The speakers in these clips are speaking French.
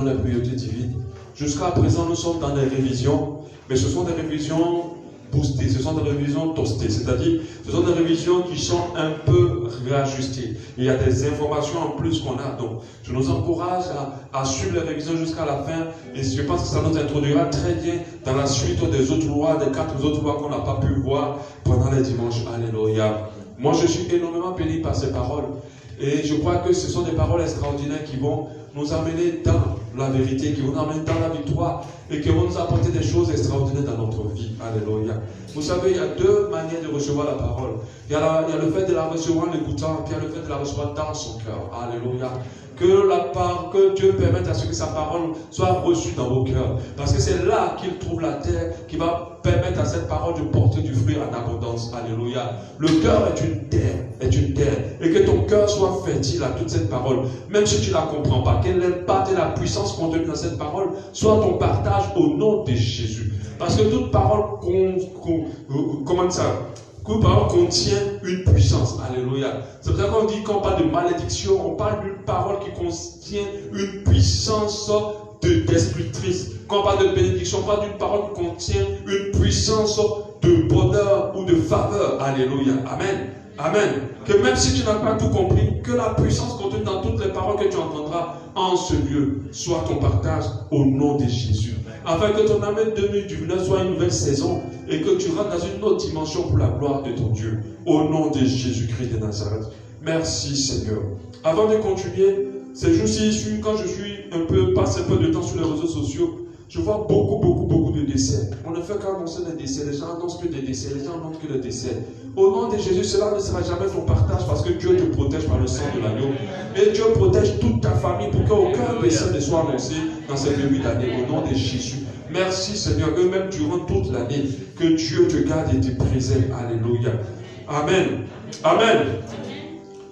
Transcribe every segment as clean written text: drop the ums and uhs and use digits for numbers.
la priorité divine. Jusqu'à présent, nous sommes dans des révisions, mais ce sont des révisions boostées, ce sont des révisions toastées, c'est-à-dire ce sont des révisions qui sont un peu réajustées. Il y a des informations en plus qu'on a, donc je nous encourage à suivre les révisions jusqu'à la fin, et je pense que ça nous introduira très bien dans la suite des autres lois, des 4 autres lois qu'on n'a pas pu voir pendant les dimanches. Alléluia. Moi, je suis énormément béni par ces paroles, et je crois que ce sont des paroles extraordinaires qui vont nous amener dans la vérité, qui vont nous amener dans la victoire et qui vont nous apporter des choses extraordinaires dans notre vie. Alléluia. Vous savez, il y a 2 manières de recevoir la parole. Il y a le fait de la recevoir en l'écoutant, puis il y a le fait de la recevoir dans son cœur. Alléluia. Que Dieu permette à ce que sa parole soit reçue dans vos cœurs. Parce que c'est là qu'il trouve la terre qui va permettre à cette parole de porter du fruit en abondance. Alléluia. Le cœur est une terre. Et que ton cœur soit fertile à toute cette parole. Même si tu ne la comprends pas, qu'elle l'impact et la puissance contenue dans cette parole soit ton partage au nom de Jésus. Parce que toute parole toute parole contient une puissance. Alléluia. C'est pour ça qu'on dit qu'on parle de malédiction, on parle d'une parole qui contient une puissance destructrice. Quand on parle de bénédiction, on parle d'une parole qui contient une puissance de bonheur ou de faveur. Alléluia. Amen. Amen. Que même si tu n'as pas tout compris, que la puissance contenue dans toutes les paroles que tu entendras en ce lieu soit ton partage au nom de Jésus. Afin que ton année 2019 soit une nouvelle saison et que tu rentres dans une autre dimension pour la gloire de ton Dieu. Au nom de Jésus-Christ de Nazareth. Merci Seigneur. Avant de continuer, ces jours-ci, quand je suis passe un peu de temps sur les réseaux sociaux, je vois beaucoup de décès. On ne fait qu'annoncer des décès. Les gens annoncent que des décès. Les gens annoncent que des décès. Au nom de Jésus, cela ne sera jamais ton partage parce que Dieu te protège par le sang de l'agneau. Et Dieu protège toute ta famille pour qu'aucun décès ne soit annoncé dans cette début d'année. Au nom de Jésus. Merci Seigneur, eux-mêmes durant toute l'année, que Dieu te garde et te préserve. Alléluia. Amen. Amen.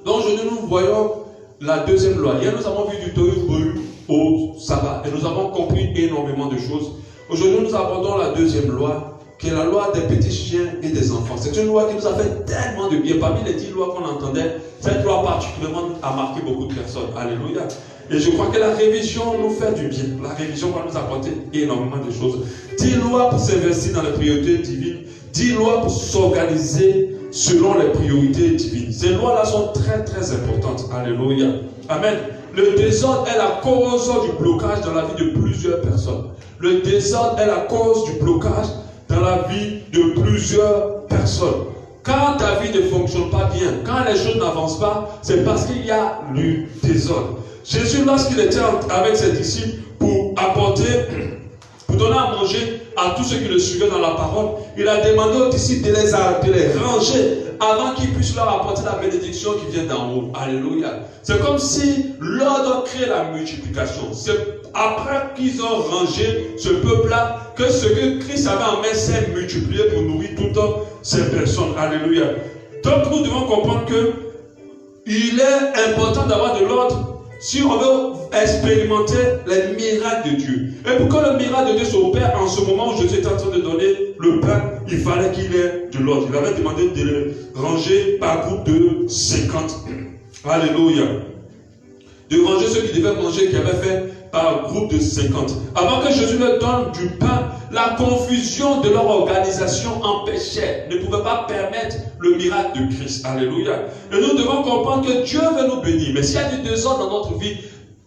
Donc nous voyons la deuxième loi. Hier, nous avons vu du tohu au sabbat et nous avons compris énormément de choses. Aujourd'hui, nous abordons la deuxième loi, qui est la loi des petits chiens et des enfants. C'est une loi qui nous a fait tellement de bien. Parmi les 10 lois qu'on entendait, cette loi particulièrement a marqué beaucoup de personnes. Alléluia. Et je crois que la révision nous fait du bien. La révision va nous apporter énormément de choses. 10 lois pour s'investir dans les priorités divines. 10 lois pour s'organiser selon les priorités divines. Ces lois-là sont très importantes. Alléluia. Amen. Le désordre est la cause du blocage dans la vie de plusieurs personnes. Le désordre est la cause du blocage dans la vie de plusieurs personnes. Quand ta vie ne fonctionne pas bien, quand les choses n'avancent pas, c'est parce qu'il y a du désordre. Jésus, lorsqu'il était avec ses disciples pour donner à manger à tous ceux qui le suivaient dans la parole, il a demandé aux disciples de les ranger avant qu'ils puissent leur apporter la bénédiction qui vient d'en haut. Alléluia. C'est comme si l'ordre crée la multiplication. C'est après qu'ils ont rangé ce peuple-là que ce que Christ avait en main s'est multiplié pour nourrir toutes ces personnes. Alléluia. Donc nous devons comprendre que il est important d'avoir de l'ordre si on veut expérimenter les miracles de Dieu. Et pour que le miracle de Dieu s'opère en ce moment où Jésus est en train de donner le pain, il fallait qu'il ait de l'ordre. Il avait demandé de les ranger par groupe de 50. Alléluia. De ranger ceux qui devaient manger, qui avaient fait par groupe de 50. Avant que Jésus leur donne du pain, la confusion de leur organisation empêchait, ne pouvait pas permettre le miracle de Christ. Alléluia. Et nous devons comprendre que Dieu veut nous bénir. Mais s'il y a du désordre dans notre vie,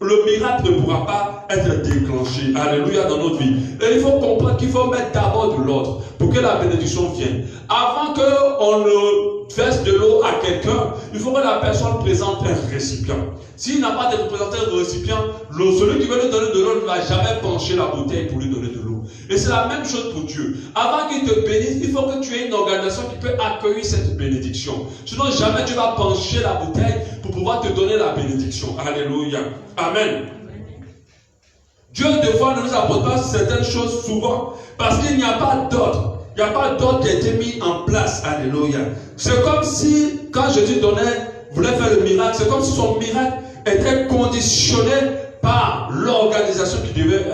le miracle ne pourra pas être déclenché. Alléluia, dans notre vie. Et il faut comprendre qu'il faut mettre d'abord de l'ordre pour que la bénédiction vienne. Avant qu'on ne verse de l'eau à quelqu'un, il faut que la personne présente un récipient. S'il n'a pas de représentant de récipient, celui qui veut lui donner de l'eau ne va jamais pencher la bouteille pour lui donner de l'eau. Et c'est la même chose pour Dieu. Avant qu'il te bénisse, il faut que tu aies une organisation qui peut accueillir cette bénédiction. Sinon, jamais tu vas pencher la bouteille pour pouvoir te donner la bénédiction. Alléluia. Amen. Dieu, des fois, ne nous apporte pas certaines choses souvent parce qu'il n'y a pas d'ordre. Il n'y a pas d'ordre qui a été mis en place. Alléluia. C'est comme si, quand Jésus voulait faire le miracle, c'est comme si son miracle était conditionné par l'organisation qui devait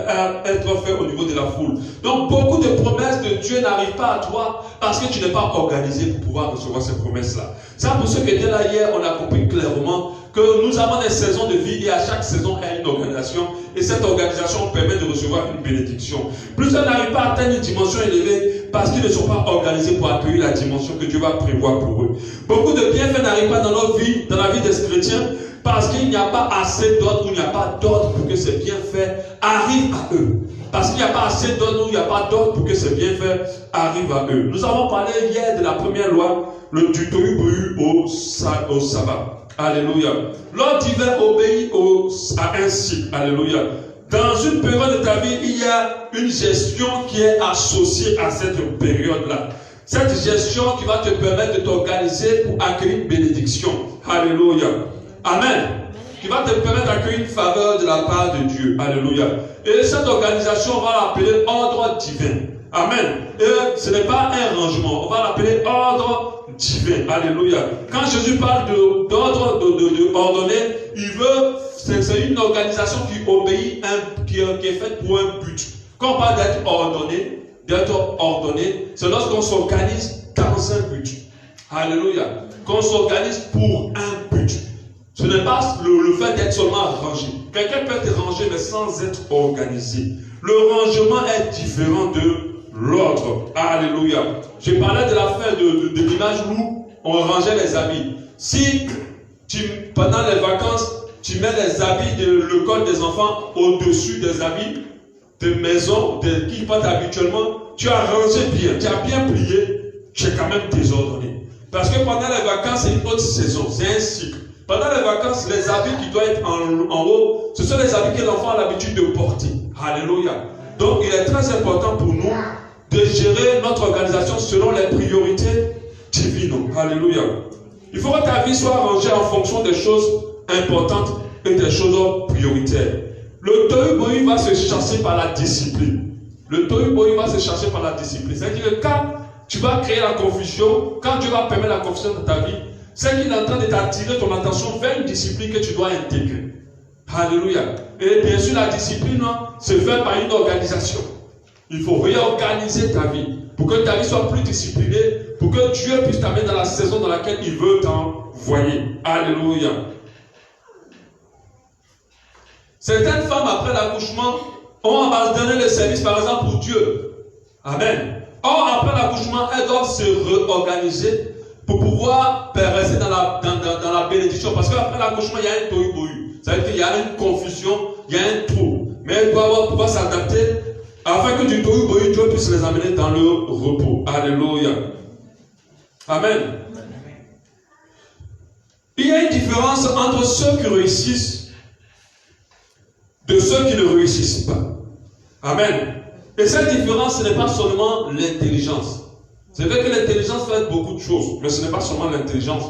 être faite au niveau de la foule. Donc beaucoup de promesses de Dieu n'arrivent pas à toi parce que tu n'es pas organisé pour pouvoir recevoir ces promesses-là. Ça, pour ceux qui étaient là hier, on a compris clairement que nous avons des saisons de vie et à chaque saison, il y a une organisation. Et cette organisation permet de recevoir une bénédiction. Plusieurs n'arrivent pas à atteindre une dimension élevée parce qu'ils ne sont pas organisés pour accueillir la dimension que Dieu va prévoir pour eux. Beaucoup de bienfaits n'arrivent pas dans notre vie, dans la vie des chrétiens, parce qu'il n'y a pas assez d'ordre, ou il n'y a pas d'ordre pour que ces bienfaits arrivent à eux. Parce qu'il n'y a pas assez d'ordre, ou il n'y a pas d'ordre pour que ces bienfaits arrivent à eux. Nous avons parlé hier de la première loi, du tohu bohu au sabbat. Alléluia. L'ordre divin obéit à un cycle. Alléluia. Dans une période de ta vie, il y a une gestion qui est associée à cette période-là. Cette gestion qui va te permettre de t'organiser pour accueillir une bénédiction. Alléluia. Amen. Qui va te permettre d'accueillir une faveur de la part de Dieu. Alléluia. Et cette organisation, on va l'appeler ordre divin. Amen. Et ce n'est pas un rangement. On va l'appeler ordre divin. Alléluia. Quand Jésus parle d'ordre ordonné, il veut, c'est une organisation qui obéit, qui est faite pour un but. Quand on parle d'être ordonné, c'est lorsqu'on s'organise dans un but. Alléluia. Qu'on s'organise pour un but. Ce n'est pas le fait d'être seulement rangé. Quelqu'un peut être rangé mais sans être organisé. Le rangement est différent de l'ordre. Alléluia. J'ai parlé de l'affaire de l'image où on rangeait les habits. Si pendant les vacances, tu mets les habits de l'école des enfants au-dessus des habits de maison qu'ils portent habituellement, tu as rangé bien, tu as bien plié, tu es quand même désordonné. Parce que pendant les vacances, c'est une autre saison, c'est un cycle. Pendant les vacances, les habits qui doivent être en haut, ce sont les habits que l'enfant a l'habitude de porter. Alléluia. Donc, il est très important pour nous de gérer notre organisation selon les priorités divines. Alléluia. Il faut que ta vie soit rangée en fonction des choses importantes et des choses prioritaires. Le tohu bohu va se chasser par la discipline. Le tohu bohu va se chasser par la discipline. C'est-à-dire que quand tu vas créer la confusion, quand Dieu va permettre la confusion dans ta vie, c'est qu'il est en train de t'attirer ton attention vers une discipline que tu dois intégrer. Alléluia. Et bien sûr, la discipline se fait par une organisation. Il faut réorganiser ta vie pour que ta vie soit plus disciplinée, pour que Dieu puisse t'amener dans la saison dans laquelle il veut t'envoyer. Alléluia. Certaines femmes, après l'accouchement, ont abandonné le service, par exemple, pour Dieu. Amen. Or, après l'accouchement, elles doivent se réorganiser pour pouvoir rester dans la bénédiction. Parce qu'après l'accouchement, il y a un tohu bohu. Ça veut dire qu'il y a une confusion, il y a un trou. Mais elles doivent pouvoir s'adapter afin que du tohu bohu, Dieu puisse les amener dans le repos. Alléluia. Amen. Il y a une différence entre ceux qui réussissent de ceux qui ne réussissent pas. Amen. Et cette différence, ce n'est pas seulement l'intelligence. C'est vrai que l'intelligence fait beaucoup de choses, mais ce n'est pas seulement l'intelligence,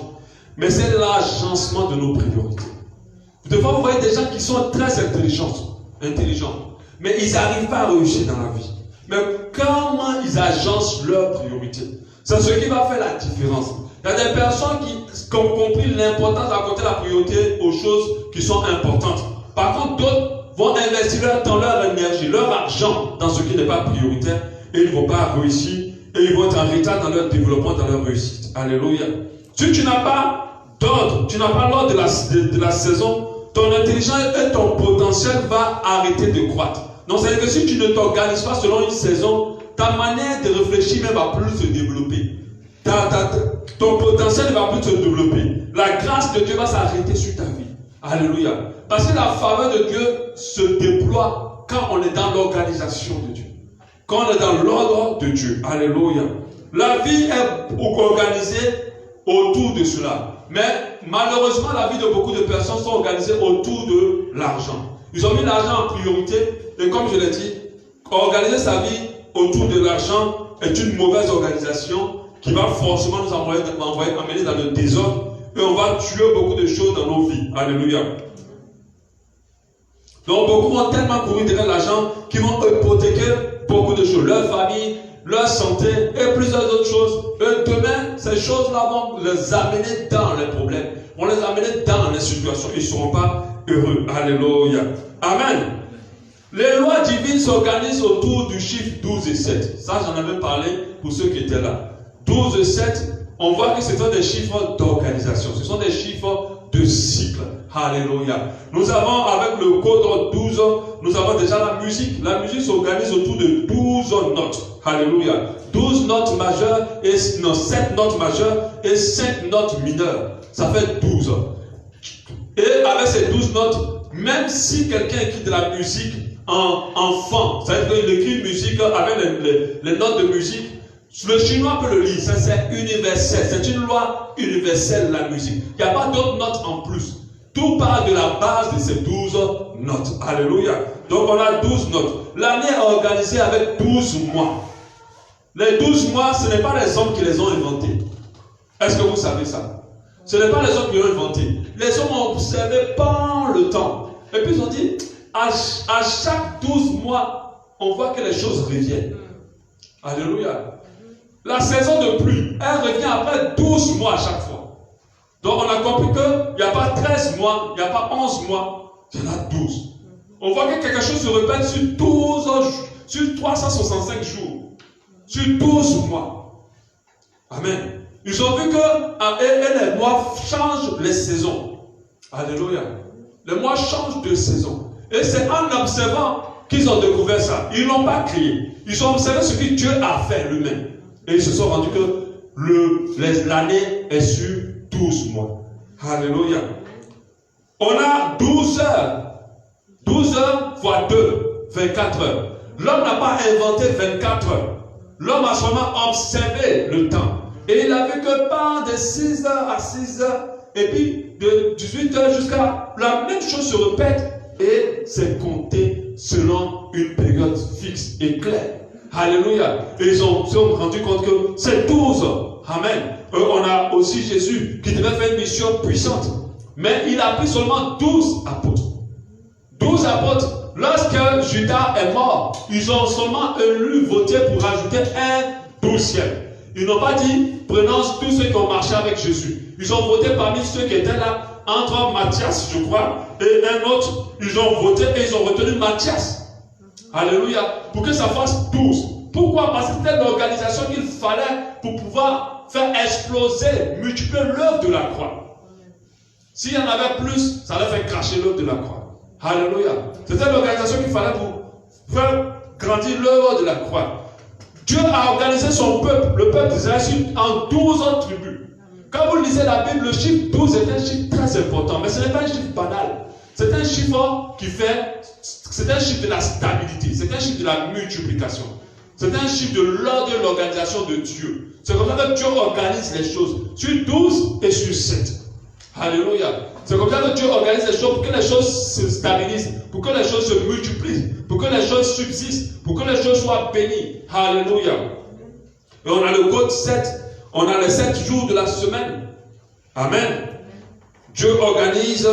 mais c'est l'agencement de nos priorités. Des fois, vous voyez des gens qui sont très intelligents, mais ils n'arrivent pas à réussir dans la vie. Mais comment ils agencent leurs priorités? C'est ce qui va faire la différence. Il y a des personnes qui ont compris l'importance d'accorder la priorité aux choses qui sont importantes. Par contre, d'autres vont investir leur temps, leur énergie, leur argent dans ce qui n'est pas prioritaire et ils ne vont pas réussir et ils vont être en retard dans leur développement, dans leur réussite. Alléluia. Si tu n'as pas d'ordre, tu n'as pas l'ordre de la saison, ton intelligence et ton potentiel va arrêter de croître. Donc, c'est-à-dire que si tu ne t'organises pas selon une saison, ta manière de réfléchir ne va plus se développer. Ton potentiel ne va plus se développer. La grâce de Dieu va s'arrêter sur ta vie. Alléluia. Parce que la faveur de Dieu se déploie quand on est dans l'organisation de Dieu. Quand on est dans l'ordre de Dieu. Alléluia. La vie est organisée autour de cela. Mais malheureusement, la vie de beaucoup de personnes sont organisées autour de l'argent. Ils ont mis l'argent en priorité. Et comme je l'ai dit, organiser sa vie autour de l'argent est une mauvaise organisation qui va forcément nous amener dans le désordre. Et on va tuer beaucoup de choses dans nos vies. Alléluia. Donc beaucoup vont tellement courir derrière l'argent qu'ils vont hypothéquer beaucoup de choses. Leur famille, leur santé et plusieurs autres choses. Et demain, ces choses-là vont les amener dans les problèmes. Vont les amener dans les situations. Ils ne seront pas heureux. Alléluia. Amen. Les lois divines s'organisent autour du chiffre 12 et 7. Ça, j'en avais parlé pour ceux qui étaient là. 12 et 7, on voit que ce sont des chiffres d'organisation. Ce sont des chiffres de cycles. Alléluia. Nous avons, avec le code 12, nous avons déjà la musique. La musique s'organise autour de 12 notes. Alléluia. 12 notes majeures, et, non, 7 notes majeures et 5 notes mineures. Ça fait 12. Et avec ces 12 notes, même si quelqu'un écrit de la musique en fond, c'est-à-dire qu'il écrit une musique avec les notes de musique, le chinois peut le lire, ça c'est universel, c'est une loi universelle la musique. Il n'y a pas d'autres notes en plus. Tout part de la base de ces 12 notes. Alléluia. Donc on a 12 notes. L'année est organisée avec 12 mois. Les 12 mois, ce n'est pas les hommes qui les ont inventés. Est-ce que vous savez ça? Ce n'est pas les hommes qui l'ont inventé. Les hommes ont observé pendant le temps. Et puis ils ont dit, à chaque 12 mois, on voit que les choses reviennent. Alléluia. La saison de pluie, elle revient après 12 mois à chaque fois. Donc on a compris qu'il n'y a pas 13 mois, il n'y a pas 11 mois, il y en a 12. On voit que quelque chose se répète sur 12 sur 365 jours. Sur 12 mois. Amen. Ils ont vu que les mois changent les saisons. Alléluia. Les mois changent de saison. Et c'est en observant qu'ils ont découvert ça. Ils ne l'ont pas créé. Ils ont observé ce que Dieu a fait lui-même. Et ils se sont rendus que l'année est sur 12 mois. Alléluia. On a 12 heures. 12 heures fois 2, 24 heures. L'homme n'a pas inventé 24 heures. L'homme a seulement observé le temps. Et il a vu que par de 6 heures à 6 heures, et puis de 18 heures jusqu'à la même chose se répète, et c'est compté selon une période fixe et claire. Alléluia. Et ils se sont rendus compte que c'est 12. Amen. On a aussi Jésus qui devait faire une mission puissante. Mais il a pris seulement 12 apôtres. 12 apôtres. Lorsque Judas est mort, ils ont seulement voté pour rajouter un 12e. Ils n'ont pas dit, prenons tous ceux qui ont marché avec Jésus. Ils ont voté parmi ceux qui étaient là, entre Matthias, je crois, et un autre. Ils ont voté et ils ont retenu Matthias. Alléluia. Pour que ça fasse 12. Pourquoi? Parce que c'était l'organisation qu'il fallait pour pouvoir faire exploser, multiplier l'œuvre de la croix. S'il y en avait plus, ça allait faire cracher l'œuvre de la croix. Alléluia. C'était l'organisation qu'il fallait pour faire grandir l'œuvre de la croix. Dieu a organisé son peuple, le peuple d'Israël, en 12 autres tribus. Quand vous lisez la Bible, le chiffre 12 est un chiffre très important, mais ce n'est pas un chiffre banal. C'est un chiffre c'est un chiffre de la stabilité, c'est un chiffre de la multiplication. C'est un chiffre de l'ordre de l'organisation de Dieu. C'est comme ça que Dieu organise les choses, sur 12 et sur 7. Alléluia. C'est comme ça que Dieu organise les choses pour que les choses se stabilisent, pour que les choses se multiplient, pour que les choses subsistent, pour que les choses soient bénies. Alléluia. Et on a le code 7. On a les 7 jours de la semaine. Amen. Dieu organise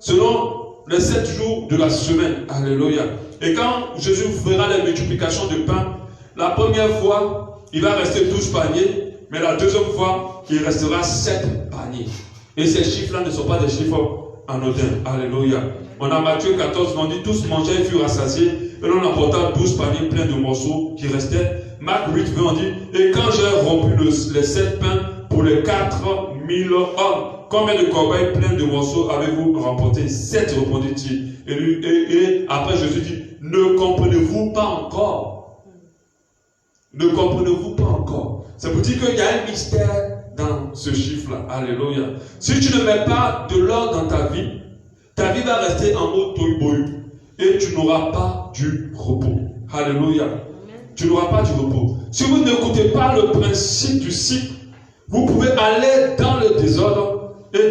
selon les 7 jours de la semaine. Alléluia. Et quand Jésus fera les multiplications de pain, la première fois, il va rester 12 paniers, mais la deuxième fois, il restera 7 paniers. Et ces chiffres-là ne sont pas des chiffres anodins. Alléluia. On a Matthieu 14, on dit tous mangeaient et furent rassasiés, et l'on apporta 12 paniers pleins de morceaux qui restaient. Marc 8, 20, on dit, et quand j'ai rompu les 7 pains pour les 4000 hommes, combien de corbeilles pleines de morceaux avez-vous remporté? 7, répondit-il. Et après Jésus dit, ne comprenez-vous pas encore? Ne comprenez-vous pas encore? C'est pour dire qu'il y a un mystère dans ce chiffre-là. Alléluia. Si tu ne mets pas de l'ordre dans ta vie va rester en mode tohu-bohu. Et tu n'auras pas du repos. Alléluia. Tu n'auras pas du repos. Si vous n'écoutez pas le principe du cycle, vous pouvez aller dans le désordre et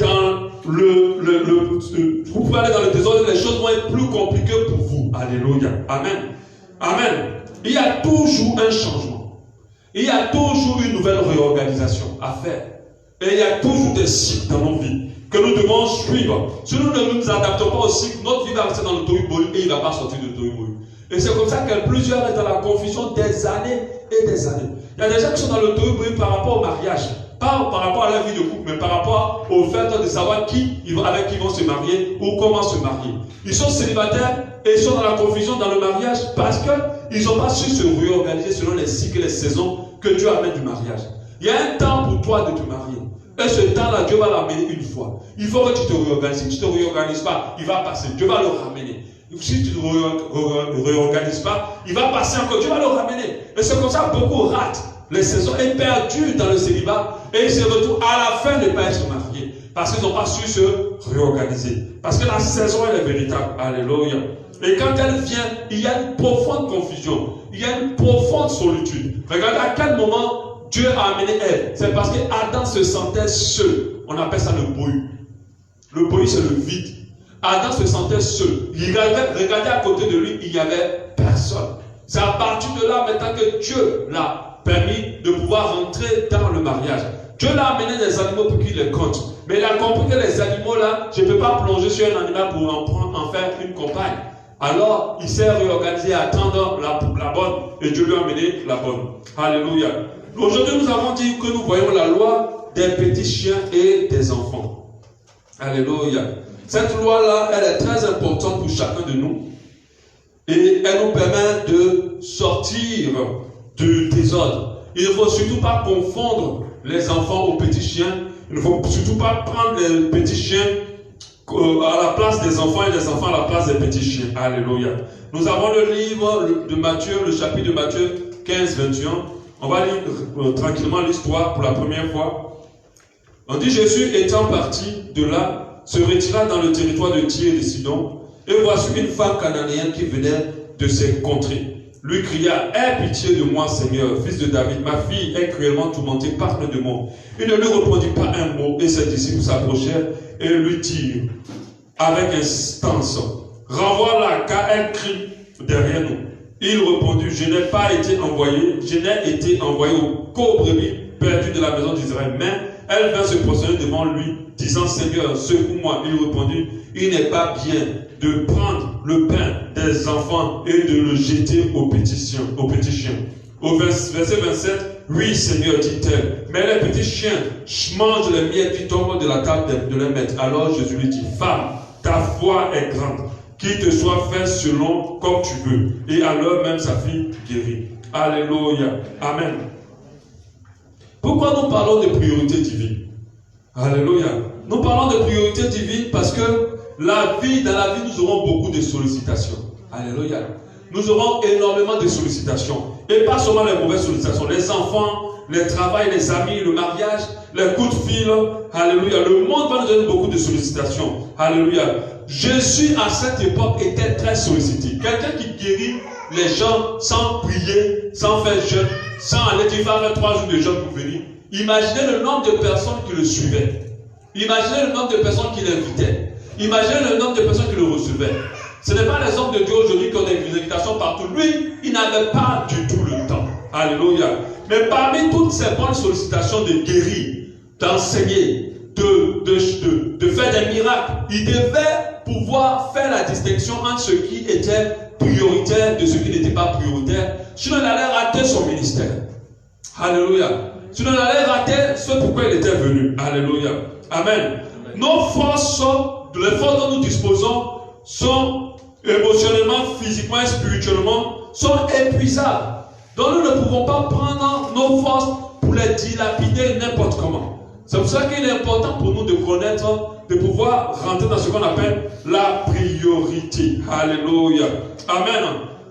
vous pouvez aller dans le désordre et les choses vont être plus compliquées pour vous. Alléluia. Amen. Amen. Il y a toujours un changement. Il y a toujours une nouvelle réorganisation à faire. Et il y a toujours des cycles dans nos vies que nous devons suivre. Si nous ne nous adaptons pas au cycle, notre vie va rester dans le tohu-bohu et il ne va pas sortir de tohu-bohu. Et c'est comme ça que plusieurs sont dans la confusion des années et des années. Il y a des gens qui sont dans le tohu-bohu par rapport au mariage. Pas par rapport à la vie de couple, mais par rapport au fait de savoir avec qui ils vont se marier ou comment se marier. Ils sont célibataires et ils sont dans la confusion dans le mariage parce qu'ils n'ont pas su se réorganiser selon les cycles et les saisons que Dieu amène du mariage. Il y a un temps pour toi de te marier. Et ce temps-là, Dieu va l'amener une fois. Il faut que tu te réorganises. Si tu ne te réorganises pas, il va passer. Dieu va le ramener. Si tu ne te réorganises pas, il va passer encore. Dieu va le ramener. Et c'est comme ça que beaucoup ratent les saisons et perdus dans le célibat. Et ils se retrouvent à la fin de ne pas être mariés. Parce qu'ils n'ont pas su se réorganiser. Parce que la saison, elle est véritable. Alléluia. Et quand elle vient, il y a une profonde confusion. Il y a une profonde solitude. Regardez à quel moment Dieu a amené Ève. C'est parce qu'Adam se sentait seul. On appelle ça le bohus. Le bohus, c'est le vide. Adam se sentait seul. Il regardait à côté de lui, il n'y avait personne. C'est à partir de là maintenant que Dieu l'a permis de pouvoir rentrer dans le mariage. Dieu l'a amené des animaux pour qu'il les compte. Mais il a compris que les animaux là, je ne peux pas plonger sur un animal pour en faire une compagne. Alors, il s'est réorganisé à attendre la bonne. Et Dieu lui a amené la bonne. Alléluia. Aujourd'hui, nous avons dit que nous voyons la loi des petits chiens et des enfants. Alléluia. Cette loi-là, elle est très importante pour chacun de nous. Et elle nous permet de sortir du désordre. Il ne faut surtout pas confondre les enfants aux petits chiens. Il ne faut surtout pas prendre les petits chiens à la place des enfants et les enfants à la place des petits chiens. Alléluia. Nous avons le livre de Matthieu, le chapitre de Matthieu 15-21. On va lire tranquillement l'histoire pour la première fois. On dit Jésus étant parti de là, se retira dans le territoire de Tyr et de Sidon. Et voici une femme cananéenne qui venait de ces contrées. Lui cria, aie pitié de moi, Seigneur, fils de David, ma fille est cruellement tourmentée par le démon. Il ne lui répondit pas un mot, et ses disciples s'approchèrent et lui dirent, avec instance, renvoie-la, car elle crie derrière nous. Il répondit, je n'ai été envoyé qu'aux brebis perdues de la maison d'Israël. Mais elle vint se prosterner devant lui, disant, Seigneur, secoue-moi. Il répondit, il n'est pas bien de prendre le pain des enfants et de le jeter aux petits chiens. Au verset 27, oui, Seigneur, dit-elle, mais les petits chiens mangent les miettes qui tombent de la table de leur maître. Alors Jésus lui dit, femme, ta foi est grande, qu'il te soit fait selon comme tu veux. Et alors même sa fille guérit. Alléluia. Amen. Pourquoi nous parlons de priorité divine? Alléluia. Nous parlons de priorité divine parce que dans la vie, nous aurons beaucoup de sollicitations. Alléluia. Nous aurons énormément de sollicitations. Et pas seulement les mauvaises sollicitations. Les enfants, le travail, les amis, le mariage, les coups de fil. Alléluia. Le monde va nous donner beaucoup de sollicitations. Alléluia. Jésus, à cette époque, était très sollicité. Quelqu'un qui guérit les gens sans prier, sans faire jeûne, sans aller dire faire 3 jours de jeûne pour venir. Imaginez le nombre de personnes qui le suivaient. Imaginez le nombre de personnes qui l'invitaient. Imaginez le nombre de personnes qui le recevaient. Ce n'est pas les hommes de Dieu aujourd'hui qui ont des invitations partout. Lui, il n'avait pas du tout le temps. Alléluia. Mais parmi toutes ces bonnes sollicitations de guérir, d'enseigner, de faire des miracles, il devait pouvoir faire la distinction entre ce qui était prioritaire de ce qui n'était pas prioritaire. Sinon, il allait rater son ministère. Alléluia. Sinon, il allait rater ce pourquoi il était venu. Alléluia. Amen. Nos forces les forces dont nous disposons sont émotionnellement, physiquement et spirituellement sont épuisables. Donc nous ne pouvons pas prendre nos forces pour les dilapider n'importe comment. C'est pour ça qu'il est important pour nous de connaître, de pouvoir rentrer dans ce qu'on appelle la priorité. Alléluia. Amen.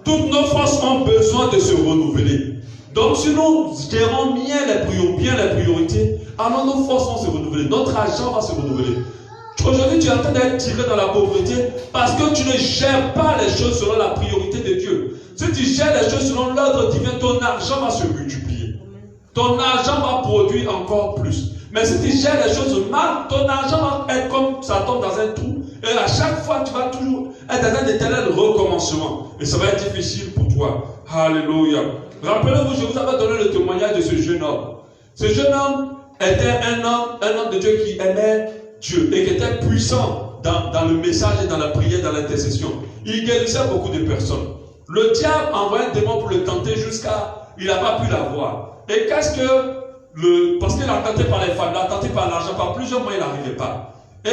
Toutes nos forces ont besoin de se renouveler. Donc si nous gérons bien les priorités, alors nos forces vont se renouveler. Notre argent va se renouveler. Aujourd'hui, tu es en train d'être tiré dans la pauvreté parce que tu ne gères pas les choses selon la priorité de Dieu. Si tu gères les choses selon l'ordre divin, ton argent va se multiplier. Ton argent va produire encore plus. Mais si tu gères les choses mal, ton argent va être comme ça tombe dans un trou. Et à chaque fois, tu vas toujours être dans un éternel recommencement. Et ça va être difficile pour toi. Alléluia. Rappelez-vous, je vous avais donné le témoignage de ce jeune homme. Ce jeune homme était un homme de Dieu qui aimait Dieu et qui était puissant dans le message et dans la prière, dans l'intercession. Il guérissait beaucoup de personnes. Le diable envoyait un démon pour le tenter jusqu'à... Il n'a pas pu l'avoir. Et qu'est-ce que... Parce qu'il a tenté par les femmes, il a tenté par l'argent, par plusieurs moyens, il n'arrivait pas. Et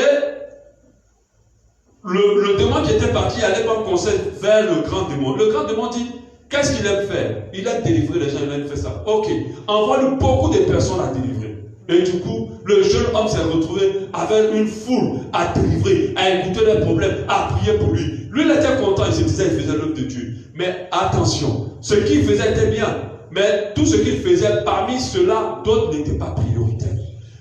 le démon qui était parti allait comme conseil vers le grand démon. Le grand démon dit, qu'est-ce qu'il aime faire? Il aime délivrer les gens, il aime faire ça. Ok, envoie-nous beaucoup de personnes à délivrer. Et du coup, le jeune homme s'est retrouvé avec une foule à délivrer, à écouter leurs problèmes, à prier pour lui. Lui, il était content, il se disait qu'il faisait l'œuvre de Dieu. Mais attention, ce qu'il faisait était bien. Mais tout ce qu'il faisait, parmi ceux-là, d'autres n'étaient pas prioritaires.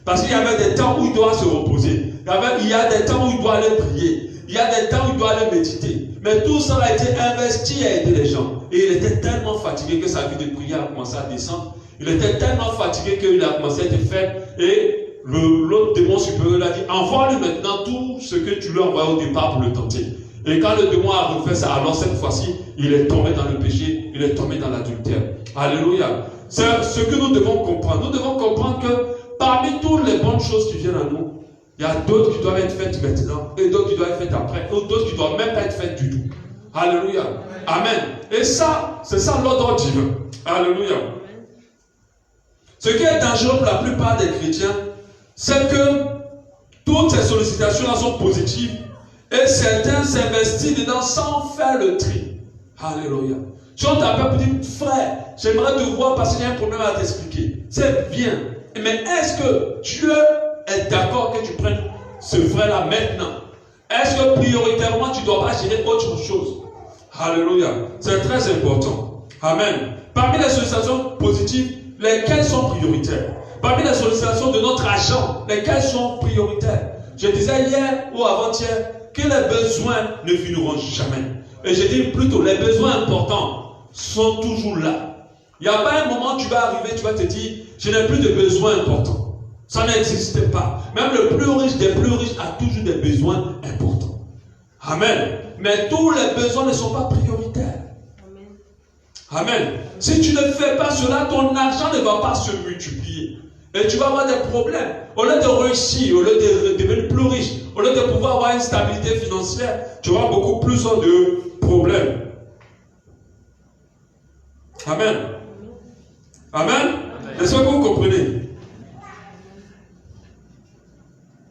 Parce qu'il y avait des temps où il doit se reposer. Il y a des temps où il doit aller prier. Il y a des temps où il doit aller méditer. Mais tout ça a été investi à aider les gens. Et il était tellement fatigué que sa vie de prière a commencé à descendre. Il était tellement fatigué qu'il a commencé à être fait. Et l'autre démon supérieur lui a dit, envoie-lui maintenant tout ce que tu lui as envoyé au départ pour le tenter. Et quand le démon a refait ça, alors cette fois-ci, il est tombé dans le péché, il est tombé dans l'adultère. Alléluia. C'est ce que nous devons comprendre. Nous devons comprendre que parmi toutes les bonnes choses qui viennent à nous, il y a d'autres qui doivent être faites maintenant, et d'autres qui doivent être faites après, ou d'autres qui ne doivent même pas être faites du tout. Alléluia. Amen. Et ça, c'est ça l'ordre divin. Alléluia. Ce qui est dangereux pour la plupart des chrétiens, c'est que toutes ces sollicitations-là sont positives, et certains s'investissent dedans sans faire le tri. Alléluia. Si on t'appelle pour dire, frère, j'aimerais te voir parce qu'il y a un problème à t'expliquer. C'est bien. Mais est-ce que Dieu est d'accord que tu prennes ce frère-là maintenant? Est-ce que prioritairement tu ne dois pas gérer autre chose? Alléluia. C'est très important. Amen. Parmi les sollicitations positives, lesquelles sont prioritaires? Parmi les sollicitations de notre agent, lesquelles sont prioritaires? Je disais hier ou avant-hier que les besoins ne finiront jamais. Et je dis plutôt, les besoins importants sont toujours là. Il n'y a pas un moment où tu vas arriver, tu vas te dire, je n'ai plus de besoins importants. Ça n'existe pas. Même le plus riche des plus riches a toujours des besoins importants. Amen. Mais tous les besoins ne sont pas prioritaires. Amen. Si tu ne fais pas cela, ton argent ne va pas se multiplier. Et tu vas avoir des problèmes. Au lieu de réussir, au lieu de devenir plus riche, au lieu de pouvoir avoir une stabilité financière, tu vas avoir beaucoup plus de problèmes. Amen. Amen. Est-ce que vous comprenez?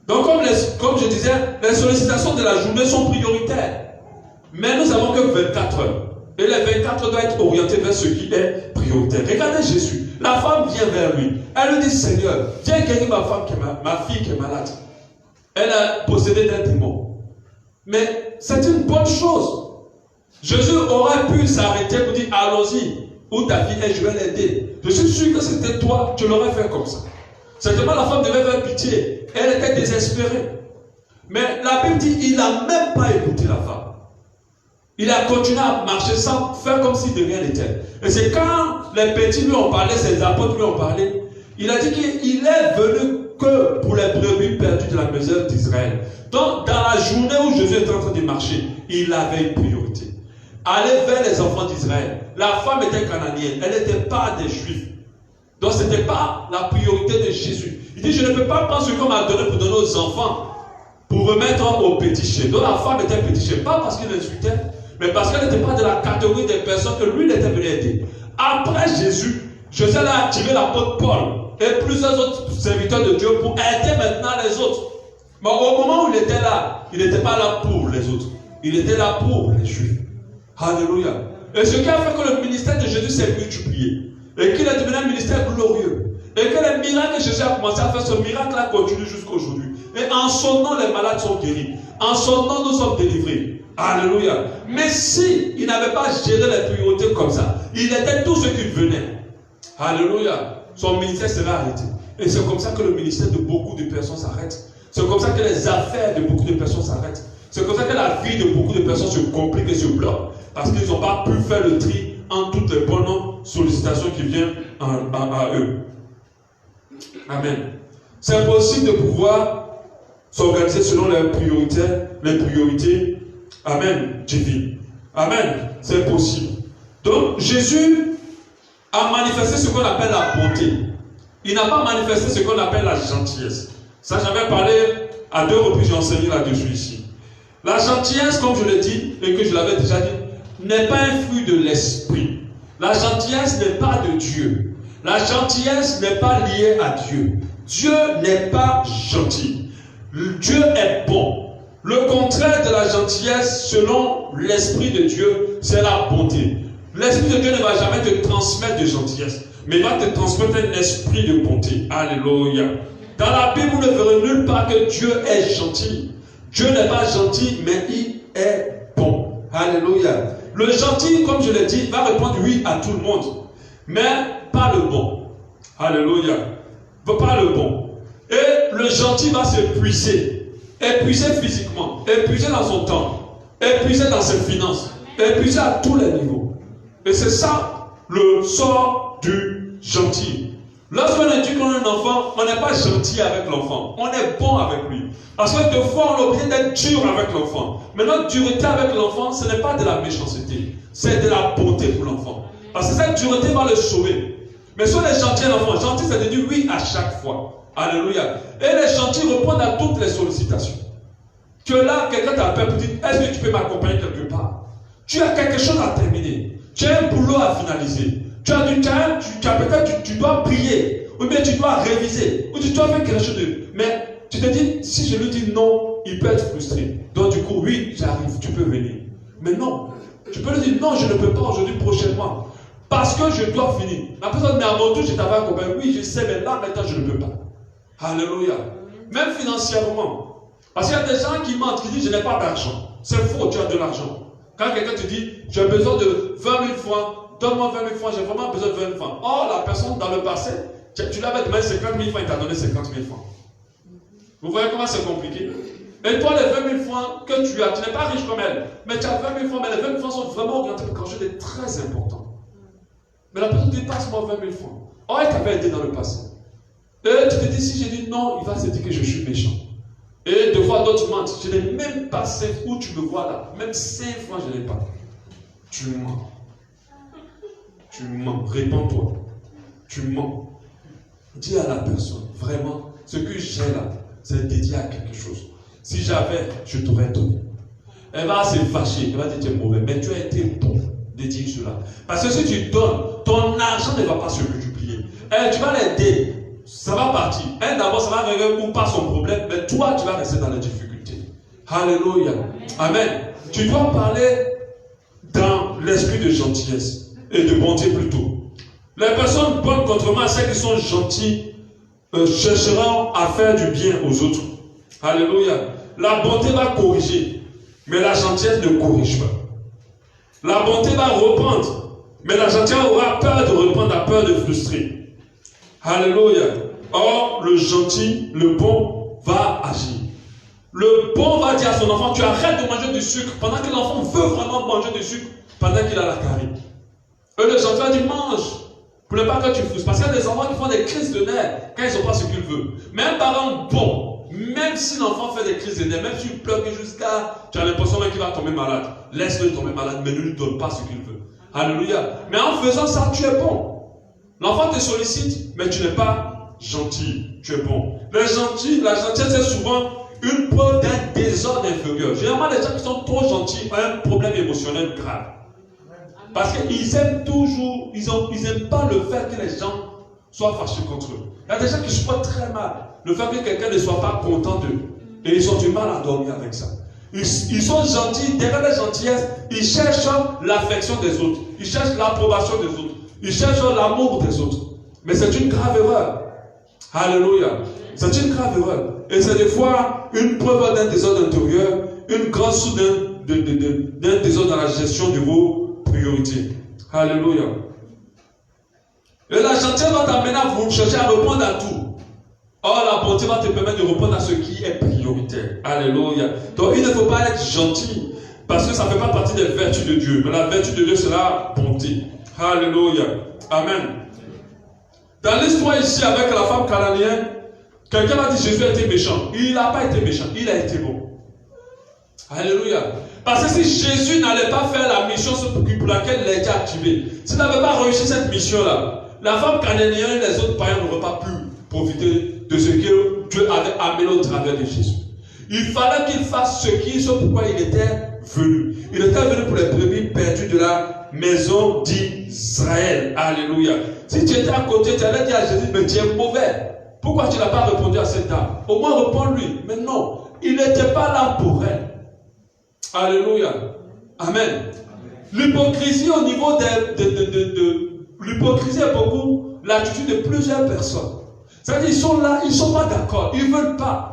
Donc, comme je disais, les sollicitations de la journée sont prioritaires. Mais nous avons que 24 heures. Et les 24 heures doivent être orientées vers ce qui est prioritaire. Regardez Jésus. La femme vient vers lui. Elle lui dit, Seigneur, viens guérir ma fille qui est malade. Elle a possédé d'un démon. Mais c'est une bonne chose. Jésus aurait pu s'arrêter pour dire, allons-y, où ta fille est, je vais l'aider. Je suis sûr que c'était toi, tu l'aurais fait comme ça. Certainement, la femme devait faire pitié. Elle était désespérée. Mais la Bible dit, il n'a même pas écouté la femme. Il a continué à marcher sans faire comme si de rien n'était. Et c'est quand les petits lui ont parlé, ses apôtres lui ont parlé, il a dit qu'il est venu que pour les brebis perdues de la maison d'Israël. Donc, dans la journée où Jésus était en train de marcher, il avait une priorité. Aller vers les enfants d'Israël. La femme était cananéenne, elle n'était pas des Juifs. Donc, ce n'était pas la priorité de Jésus. Il dit, je ne peux pas prendre ce qu'on m'a donné pour donner aux enfants, pour remettre aux petits chiens. Donc, la femme était petit chien, pas parce qu'il insultait, mais parce qu'elle n'était pas de la catégorie des personnes que lui, il était venu aider. Après Jésus, Jésus a activé l'apôtre Paul et plusieurs autres serviteurs de Dieu pour aider maintenant les autres. Mais au moment où il était là, il n'était pas là pour les autres. Il était là pour les Juifs. Alléluia. Et ce qui a fait que le ministère de Jésus s'est multiplié. Et qu'il est devenu un ministère glorieux. Et que les miracles que Jésus a commencé à faire, ce miracle-là continue jusqu'à aujourd'hui. Et en son nom, les malades sont guéris. En son nom, nous sommes délivrés. Alléluia. Mais si il n'avait pas géré les priorités comme ça, il était tout ce qui venait. Alléluia. Son ministère serait arrêté. Et c'est comme ça que le ministère de beaucoup de personnes s'arrête. C'est comme ça que les affaires de beaucoup de personnes s'arrêtent. C'est comme ça que la vie de beaucoup de personnes se complique et se bloque. Parce qu'ils n'ont pas pu faire le tri en toutes les bonnes sollicitations qui viennent à eux. Amen. C'est possible de pouvoir s'organiser selon les priorités, amen, divines. Amen. C'est possible. Donc, Jésus a manifesté ce qu'on appelle la bonté. Il n'a pas manifesté ce qu'on appelle la gentillesse. Ça, j'avais parlé à 2 reprises, j'ai enseigné là-dessus ici. La gentillesse, comme je l'ai dit, et que je l'avais déjà dit, n'est pas un fruit de l'esprit. La gentillesse n'est pas de Dieu. La gentillesse n'est pas liée à Dieu. Dieu n'est pas gentil. Dieu est bon. Le contraire de la gentillesse, selon l'Esprit de Dieu, c'est la bonté. L'Esprit de Dieu ne va jamais te transmettre de gentillesse. mais il va te transmettre un esprit de bonté. Alléluia. Dans la Bible, vous ne verrez nulle part que Dieu est gentil. Dieu n'est pas gentil, mais il est bon. Alléluia. Le gentil, comme je l'ai dit, va répondre oui à tout le monde, mais pas le bon. Alléluia. Pas le bon. Et le gentil va se puiser. Épuisé physiquement, épuisé dans son temps, épuisé dans ses finances, épuisé à tous les niveaux. Et c'est ça le sort du gentil. Lorsqu'on éduque un enfant, on n'est pas gentil avec l'enfant, on est bon avec lui. Parce que des fois, on est obligé d'être dur avec l'enfant. Mais notre dureté avec l'enfant, ce n'est pas de la méchanceté, c'est de la bonté pour l'enfant. Parce que cette dureté va le sauver. Mais si on est gentil à l'enfant, gentil, c'est de dire oui à chaque fois. Alléluia. Et les gentils répondent à toutes les sollicitations. Que là, quelqu'un t'appelle pour dire, est-ce que tu peux m'accompagner quelque part? Tu as quelque chose à terminer. Tu as un boulot à finaliser. Tu dois prier. Ou bien tu dois réviser. Ou tu dois faire quelque chose de... Mais tu te dis, si je lui dis non, il peut être frustré. Donc du coup, oui, j'arrive, tu peux venir. Mais non. Tu peux lui dire, non, je ne peux pas aujourd'hui, prochainement. Parce que je dois finir. La personne, mais avant tout, je t'avais accompagné. Oui, je sais, mais là, maintenant, je ne peux pas. Alléluia. Même financièrement. Parce qu'il y a des gens qui mentent, qui disent, je n'ai pas d'argent. C'est faux, tu as de l'argent. Quand quelqu'un te dit, j'ai besoin de 20 000 francs, donne-moi 20 000 francs, j'ai vraiment besoin de 20 000 francs. Or, la personne, dans le passé, tu l'avais demandé 50 000 francs, il t'a donné 50 000 francs. Vous voyez comment c'est compliqué? Et toi, les 20 000 francs que tu as, tu n'es pas riche comme elle, mais tu as 20 000 francs, mais les 20 000 francs sont vraiment orientés pour quelque chose de très important. Mais la personne dit, passe-moi 20 000 francs. Or, elle t'avait aidé dans le passé. Et tu te dis, si je dis non, il va se dire que je suis méchant. Et de fois d'autres mentent. Je n'ai même pas 5 où tu me vois là. Même 5 francs, je n'ai pas. Tu mens. Tu mens. Réponds-toi. Tu mens. Dis à la personne, vraiment, ce que j'ai là, c'est dédié à quelque chose. Si j'avais, je t'aurais donné. Elle va se fâcher. Elle va dire, tu es mauvais. Mais tu as été bon de dire cela. Parce que si tu donnes, ton argent ne va pas se multiplier. Et tu vas l'aider. Ça va partir. D'abord, ça va régler ou pas son problème, mais toi, tu vas rester dans la difficulté. Alléluia. Amen. Tu dois parler dans l'esprit de gentillesse et de bonté plutôt. Les personnes bonnes, contrairement à celles qui sont gentilles, chercheront à faire du bien aux autres. Alléluia. La bonté va corriger, mais la gentillesse ne corrige pas. La bonté va reprendre, mais la gentillesse aura peur de reprendre, a peur de frustrer. Alléluia. Or, le gentil, le bon, va agir. Le bon va dire à son enfant, tu arrêtes de manger du sucre, pendant que l'enfant veut vraiment manger du sucre, pendant qu'il a la carie. Et le gentil va dire, mange, pour ne pas que tu frustres. Parce qu'il y a des enfants qui font des crises de nerfs quand ils n'ont pas ce qu'ils veulent. Mais un parent bon, même si l'enfant fait des crises de nerfs, même s'il pleure jusqu'à, tu as l'impression qu'il va tomber malade, laisse-le tomber malade, mais ne lui donne pas ce qu'il veut. Alléluia. Mais en faisant ça, tu es bon. L'enfant te sollicite, mais tu n'es pas gentil, tu es bon. Les gentils, la gentillesse, c'est souvent une preuve d'un désordre inférieur. Généralement, les gens qui sont trop gentils ont un problème émotionnel grave. Parce qu'ils aiment toujours, ils n'aiment pas le fait que les gens soient fâchés contre eux. Il y a des gens qui supportent très mal le fait que quelqu'un ne soit pas content d'eux. Et ils ont du mal à dormir avec ça. Ils sont gentils, derrière la gentillesse, ils cherchent l'affection des autres. Ils cherchent l'approbation des autres. Ils cherchent l'amour des autres. Mais c'est une grave erreur. Alléluia. C'est une grave erreur. Et c'est des fois une preuve d'un désordre intérieur, une grande source d'un désordre dans la gestion de vos priorités. Alléluia. Et la gentillesse va t'amener à vous chercher à répondre à tout. Or, la bonté va te permettre de répondre à ce qui est prioritaire. Alléluia. Donc, il ne faut pas être gentil parce que ça ne fait pas partie des vertus de Dieu. Mais la vertu de Dieu, c'est la bonté. Alléluia. Amen. Dans l'histoire ici avec la femme cananéenne, quelqu'un a dit Jésus a été méchant. Il n'a pas été méchant, il a été bon. Alléluia. Parce que si Jésus n'allait pas faire la mission pour laquelle il a été activé, s'il n'avait pas réussi cette mission-là, la femme cananéenne et les autres païens n'auraient pas pu profiter de ce que Dieu avait amené au travers de Jésus. Il fallait qu'il fasse ce pourquoi il était venu. Il était venu pour les brebis perdues de la maison d'Israël. Alléluia. Si tu étais à côté, tu allais dire à Jésus, mais tu es mauvais. Pourquoi tu n'as pas répondu à cette dame? Au moins réponds-lui. Mais non, il n'était pas là pour elle. Alléluia. Amen. L'hypocrisie au niveau l'hypocrisie est beaucoup l'attitude de plusieurs personnes. C'est-à-dire qu'ils sont là, ils ne sont pas d'accord, ils ne veulent pas.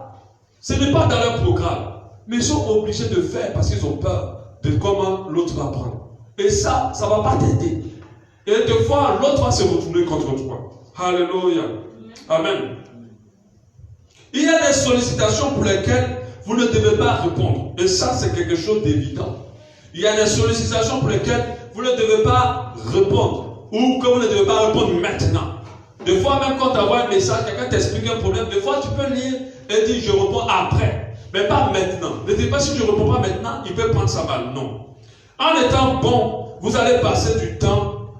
Ce n'est pas dans leur programme. Mais ils sont obligés de faire parce qu'ils ont peur de comment l'autre va prendre. Et ça ne va pas t'aider. Et des fois, l'autre va se retourner contre toi. Alléluia. Amen. Il y a des sollicitations pour lesquelles vous ne devez pas répondre. Et ça, c'est quelque chose d'évident. Il y a des sollicitations pour lesquelles vous ne devez pas répondre. Ou que vous ne devez pas répondre maintenant. Des fois, même quand tu envoies un message, quelqu'un t'explique un problème, des fois, tu peux lire et dire, je réponds après. Mais pas maintenant. Ne dis pas, si je ne réponds pas maintenant, il peut prendre sa balle. Non. En étant bon, vous allez passer du temps.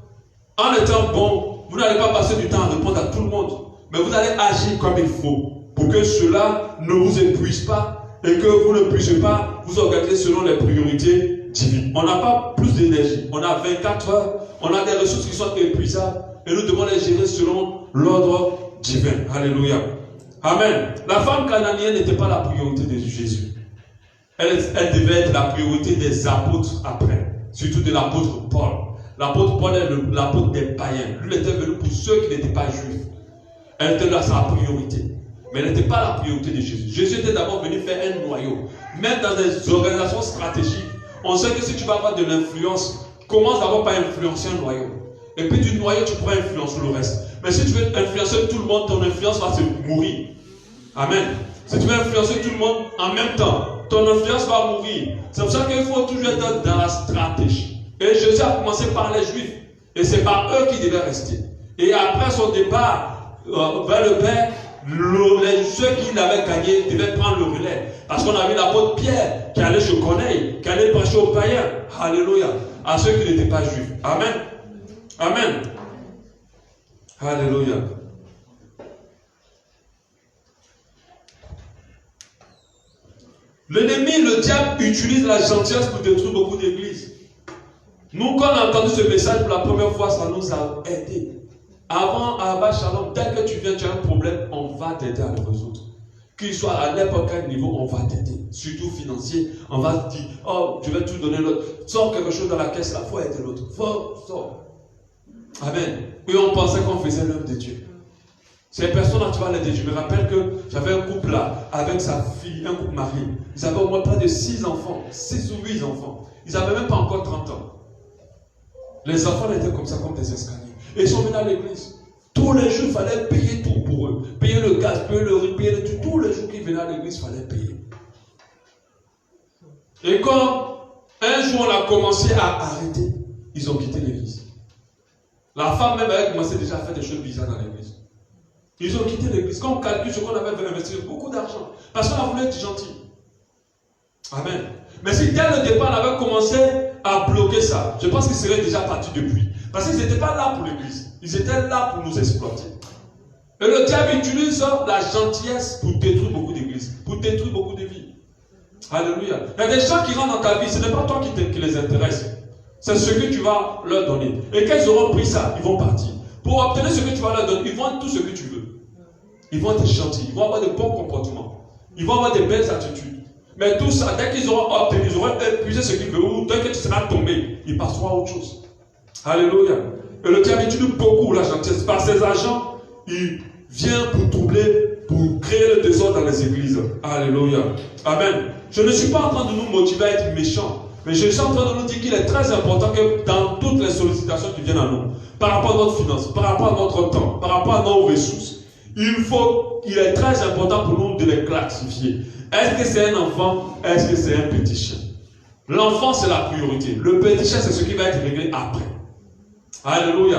En étant bon, vous n'allez pas passer du temps à répondre à tout le monde. Mais vous allez agir comme il faut. Pour que cela ne vous épuise pas et que vous ne puissiez pas vous organiser selon les priorités divines. On n'a pas plus d'énergie. On a 24 heures. On a des ressources qui sont épuisables. Et nous devons les gérer selon l'ordre divin. Alléluia. Amen. La femme cananéenne n'était pas la priorité de Jésus. Elle devait être la priorité des apôtres après. Surtout de l'apôtre Paul. L'apôtre Paul est l'apôtre des païens. Lui, il était venu pour ceux qui n'étaient pas juifs. Elle était là sa priorité. Mais elle n'était pas la priorité de Jésus. Jésus était d'abord venu faire un noyau. Même dans des organisations stratégiques, on sait que si tu vas avoir de l'influence, commence d'abord par influencer un noyau. Et puis du noyau, tu pourras influencer le reste. Mais si tu veux influencer tout le monde, ton influence va se mourir. Amen. Si tu veux influencer tout le monde en même temps, ton influence va mourir. C'est pour ça qu'il faut toujours être dans la stratégie. Et Jésus a commencé par les Juifs. Et c'est par eux qu'il devait rester. Et après son départ vers le Père, ceux qui l'avaient gagné devaient prendre le relais. Parce qu'on a vu l'apôtre Pierre qui allait chez Corneille, qui allait prêcher aux païens. Alléluia. À ceux qui n'étaient pas juifs. Amen. Amen. Alléluia. L'ennemi, le diable, utilise la gentillesse pour détruire beaucoup d'églises. Nous, quand on a entendu ce message pour la première fois, ça nous a aidés. Avant, à Abba Shalom, dès que tu viens, tu as un problème, on va t'aider à le résoudre. Qu'il soit à n'importe quel niveau, on va t'aider. Surtout financier, on va te dire, oh, je vais tout donner l'autre. Sors quelque chose dans la caisse, là, il faut aider l'autre. Sors. Amen. Et on pensait qu'on faisait l'œuvre de Dieu. Ces personnes-là, tu vas l'aider. Je me rappelle que j'avais un couple là, avec sa fille, un couple marié. Ils avaient au moins près de 6 enfants, 6 ou 8 enfants. Ils n'avaient même pas encore 30 ans. Les enfants étaient comme ça, comme des escaliers. Et ils sont venus à l'église. Tous les jours, il fallait payer tout pour eux. Payer le gaz, payer le riz, payer le tout. Tous les jours qu'ils venaient à l'église, il fallait payer. Et quand un jour on a commencé à arrêter, ils ont quitté l'église. La femme même avait commencé déjà à faire des choses bizarres dans l'église. Ils ont quitté l'église. Quand on calcule ce qu'on avait fait investir beaucoup d'argent, parce qu'on a voulu être gentil. Amen. Mais si dès le départ on avait commencé à bloquer ça, je pense qu'ils seraient déjà partis depuis. Parce qu'ils n'étaient pas là pour l'église. Ils étaient là pour nous exploiter. Et le diable utilise la gentillesse pour détruire beaucoup d'églises, pour détruire beaucoup de vies. Alléluia. Il y a des gens qui rentrent dans ta vie, ce n'est pas toi qui les intéresse. C'est ce que tu vas leur donner. Et quand ils auront pris ça, ils vont partir. Pour obtenir ce que tu vas leur donner, ils vont être tout ce que tu veux. Ils vont être gentils, ils vont avoir de bons comportements. Ils vont avoir de belles attitudes. Mais tout ça, dès qu'ils auront obtenu, ils auront épuisé ce qu'ils veulent, ou dès que tu seras tombé, ils passeront à autre chose. Alléluia. Et le diable utilise beaucoup la gentillesse. Par ses agents, il vient pour troubler, pour créer le désordre dans les églises. Alléluia. Amen. Je ne suis pas en train de nous motiver à être méchants, mais je suis en train de nous dire qu'il est très important que dans toutes les sollicitations qui viennent à nous, par rapport à notre finance, par rapport à notre temps, par rapport à nos ressources, il est très important pour nous de les classifier. Est-ce que c'est un enfant? Est-ce que c'est un petit chien? L'enfant, c'est la priorité. Le petit chien, c'est ce qui va être réglé après. Alléluia.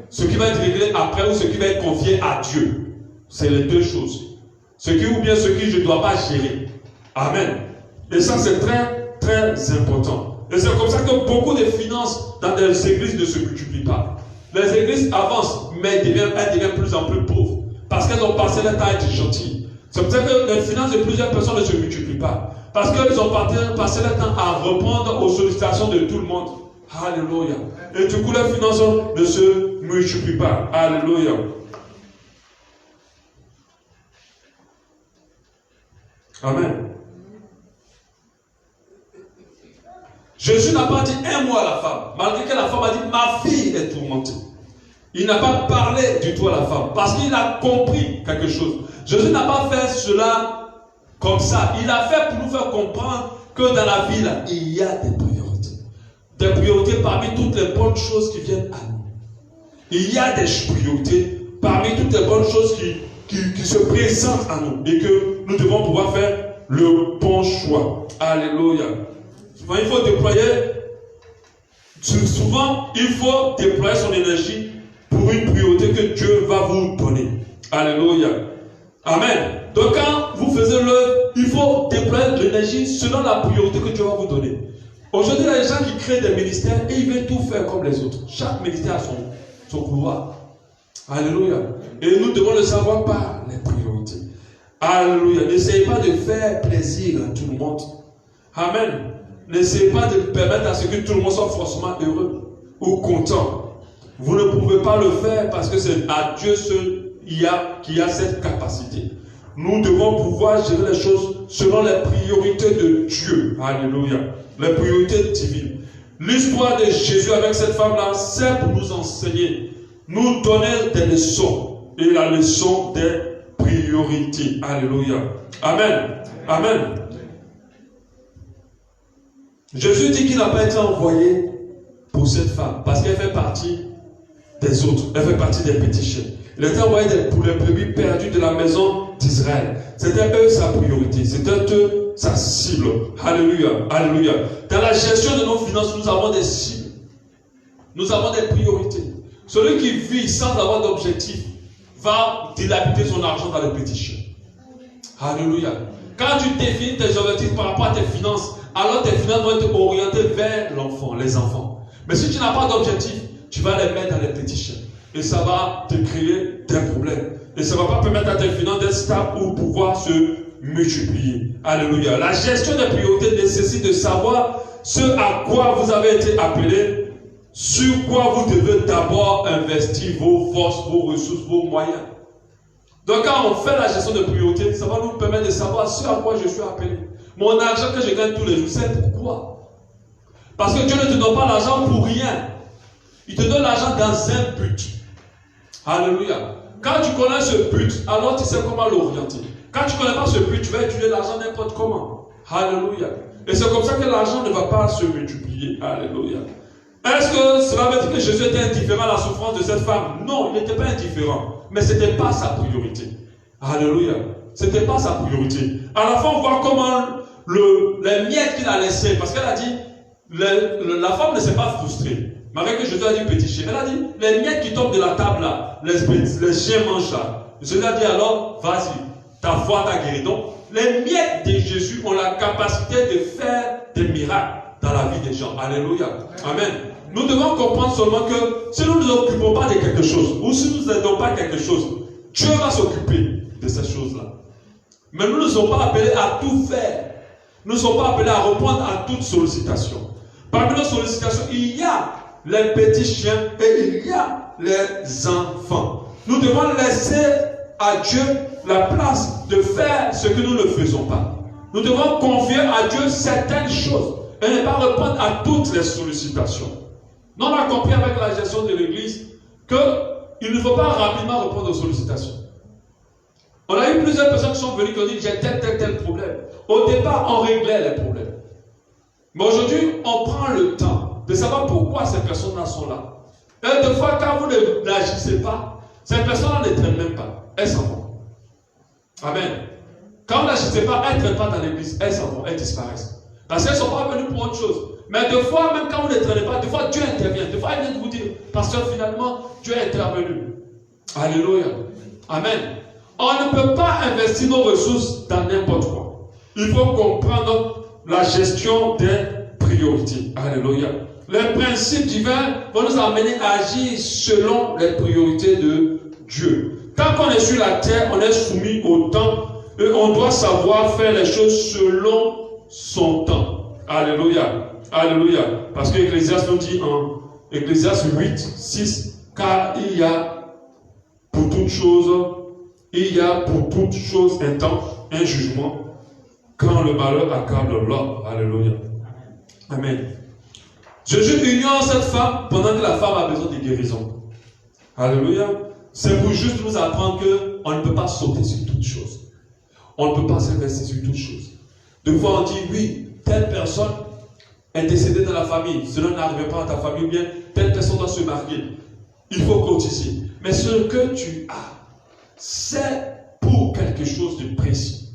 Ce qui va être réglé après ou ce qui va être confié à Dieu. C'est les deux choses. Ce qui ou bien ce qui je ne dois pas gérer. Amen. Et ça, c'est très, très important. Et c'est comme ça que beaucoup de finances dans des églises ne se multiplient pas. Les églises avancent, mais elles deviennent de plus en plus pauvres. Parce qu'elles ont passé leur temps à être gentilles. C'est pour ça que les finances de plusieurs personnes ne se multiplient pas. Parce qu'ils ont passé leur temps à répondre aux sollicitations de tout le monde. Alléluia. Et du coup, les finances ne se multiplient pas. Alléluia. Amen. Jésus n'a pas dit un mot à la femme, malgré que la femme a dit, ma fille est tourmentée. Il n'a pas parlé du tout à la femme parce qu'il a compris quelque chose. Jésus n'a pas fait cela comme ça. Il a fait pour nous faire comprendre que dans la vie, là, il y a des priorités. Des priorités parmi toutes les bonnes choses qui viennent à nous. Il y a des priorités parmi toutes les bonnes choses qui se présentent à nous et que nous devons pouvoir faire le bon choix. Alléluia. Souvent, il faut déployer son énergie pour une priorité que Dieu va vous donner. Alléluia. Amen. Donc quand vous faites l'œuvre, il faut déployer l'énergie selon la priorité que Dieu va vous donner. Aujourd'hui, il y a des gens qui créent des ministères et ils veulent tout faire comme les autres. Chaque ministère a son couloir. Alléluia. Et nous devons le savoir par les priorités. Alléluia. N'essayez pas de faire plaisir à tout le monde. Amen. N'essayez pas de permettre à ce que tout le monde soit forcément heureux ou content. Vous ne pouvez pas le faire parce que c'est à Dieu seul qui a cette capacité. Nous devons pouvoir gérer les choses selon les priorités de Dieu. Alléluia. Les priorités divines. L'histoire de Jésus avec cette femme-là, c'est pour nous enseigner, nous donner des leçons. Et la leçon des priorités. Alléluia. Amen. Amen. Jésus dit qu'il n'a pas été envoyé pour cette femme parce qu'elle fait partie des autres. Elle fait partie des petits chiens. Il a été envoyé pour les brebis perdus de la maison d'Israël. C'était eux sa priorité. C'était eux sa cible. Alléluia. Alléluia. Dans la gestion de nos finances, nous avons des cibles. Nous avons des priorités. Celui qui vit sans avoir d'objectif va dilapider son argent dans les petits chiens. Alléluia. Quand tu définis tes objectifs par rapport à tes finances, alors tes finances vont être orientées vers l'enfant, les enfants. Mais si tu n'as pas d'objectif, tu vas les mettre dans les petits chiens. Et ça va te créer des problèmes. Et ça ne va pas permettre à tes finances d'être stables ou pouvoir se multiplier. Alléluia. La gestion des priorités nécessite de savoir ce à quoi vous avez été appelé, sur quoi vous devez d'abord investir vos forces, vos ressources, vos moyens. Donc quand on fait la gestion de priorités, ça va nous permettre de savoir ce à quoi je suis appelé. Mon argent que je gagne tous les jours, c'est pourquoi? Parce que Dieu ne te donne pas l'argent pour rien. Il te donne l'argent dans un but. Alléluia. Quand tu connais ce but, alors tu sais comment l'orienter. Quand tu ne connais pas ce but, tu vas utiliser l'argent n'importe comment. Alléluia. Et c'est comme ça que l'argent ne va pas se multiplier. Alléluia. Est-ce que cela veut dire que Jésus était indifférent à la souffrance de cette femme? Non, il n'était pas indifférent. Mais ce n'était pas sa priorité. Alléluia. Ce n'était pas sa priorité. À la fin, on voit comment les miettes qu'il a laissées, parce qu'elle a dit, la femme ne s'est pas frustrée. Malgré que Jésus a dit petit chien, elle a dit, les miettes qui tombent de la table là, les chiens mangent ça. Jésus a dit alors, vas-y, ta foi t'a guéri. Donc, les miettes de Jésus ont la capacité de faire des miracles dans la vie des gens. Alléluia. Amen. Nous devons comprendre seulement que si nous ne nous occupons pas de quelque chose, ou si nous n'aidons pas quelque chose, Dieu va s'occuper de ces choses-là. Mais nous ne sommes pas appelés à tout faire. Nous ne sommes pas appelés à répondre à toute sollicitation. Parmi nos sollicitations, il y a les petits chiens et il y a les enfants. Nous devons laisser à Dieu la place de faire ce que nous ne faisons pas. Nous devons confier à Dieu certaines choses et ne pas répondre à toutes les sollicitations. Nous, on a compris avec la gestion de l'Église qu'il ne faut pas rapidement répondre aux sollicitations. On a eu plusieurs personnes qui sont venues qui ont dit j'ai tel problème. Au départ, on réglait les problèmes. Mais aujourd'hui, on prend le temps de savoir pourquoi ces personnes-là sont là. Et des fois, quand vous n'agissez pas, ces personnes-là ne traînent même pas. Elles s'en vont. Amen. Quand vous n'agissez pas, elles ne traînent pas dans l'église. Elles s'en vont, elles disparaissent. Parce qu'elles ne sont pas venues pour autre chose. Mais des fois, même quand vous ne traînez pas, des fois Dieu intervient. Des fois, il vient de vous dire, pasteur, finalement, Dieu est intervenu. Alléluia. Amen. On ne peut pas investir nos ressources dans n'importe quoi. Il faut comprendre la gestion des priorités. Alléluia. Les principes divins vont nous amener à agir selon les priorités de Dieu. Tant qu'on est sur la terre, on est soumis au temps et on doit savoir faire les choses selon son temps. Alléluia. Alléluia. Parce que Ecclésiaste nous dit en Ecclésiaste 8, 6, car il y a pour toute chose un temps, un jugement, quand le malheur accable l'homme. Alléluia. Amen. Jésus ignore cette femme pendant que la femme a besoin de guérison. Alléluia. C'est pour juste nous apprendre qu'on ne peut pas sauter sur toutes choses. On ne peut pas s'investir sur toutes choses. Des fois, on dit, oui, telle personne est décédée dans la famille. Cela n'arrive pas à ta famille, ou bien telle personne doit se marier. Il faut cotiser. Mais ce que tu as, c'est pour quelque chose de précis.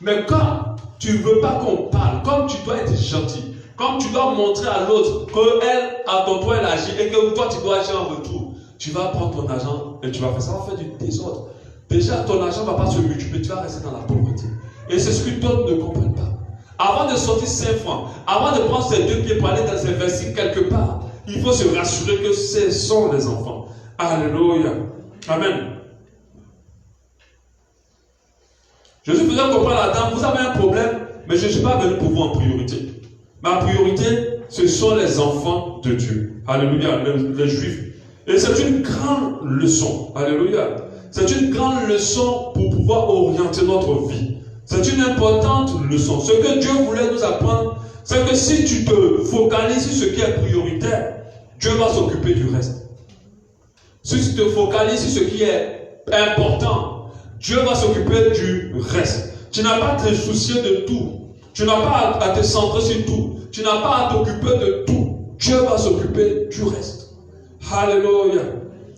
Mais quand tu ne veux pas qu'on parle, comme tu dois être gentil, comme tu dois montrer à l'autre qu'elle, à ton toit, elle agit et que toi, tu dois agir en retour, tu vas prendre ton argent et tu vas faire ça, va faire du désordre. Déjà, ton argent ne va pas se multiplier, tu vas rester dans la pauvreté. Et c'est ce que d'autres ne comprennent pas. Avant de sortir 5 francs, avant de prendre ses 2 pieds pour aller dans ses versets quelque part, il faut se rassurer que ce sont les enfants. Alléluia. Amen. Jésus faisait comprendre à la dame, vous avez un problème, mais je ne suis pas venu pour vous en priorité. Ma priorité, ce sont les enfants de Dieu. Alléluia, les Juifs. Et c'est une grande leçon. Alléluia. C'est une grande leçon pour pouvoir orienter notre vie. C'est une importante leçon. Ce que Dieu voulait nous apprendre, c'est que si tu te focalises sur ce qui est prioritaire, Dieu va s'occuper du reste. Si tu te focalises sur ce qui est important, Dieu va s'occuper du reste. Tu n'as pas à te soucier de tout. Tu n'as pas à te centrer sur tout. Tu n'as pas à t'occuper de tout. Dieu va s'occuper du reste. Alléluia.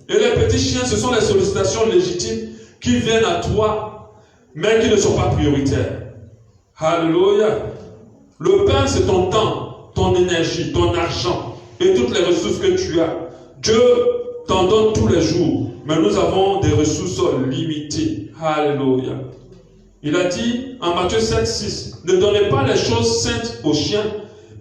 Et les petits chiens, ce sont les sollicitations légitimes qui viennent à toi, mais qui ne sont pas prioritaires. Alléluia. Le pain, c'est ton temps, ton énergie, ton argent et toutes les ressources que tu as. Dieu t'en donne tous les jours, mais nous avons des ressources limitées. Alléluia. Il a dit en Matthieu 7, 6, ne donnez pas les choses saintes aux chiens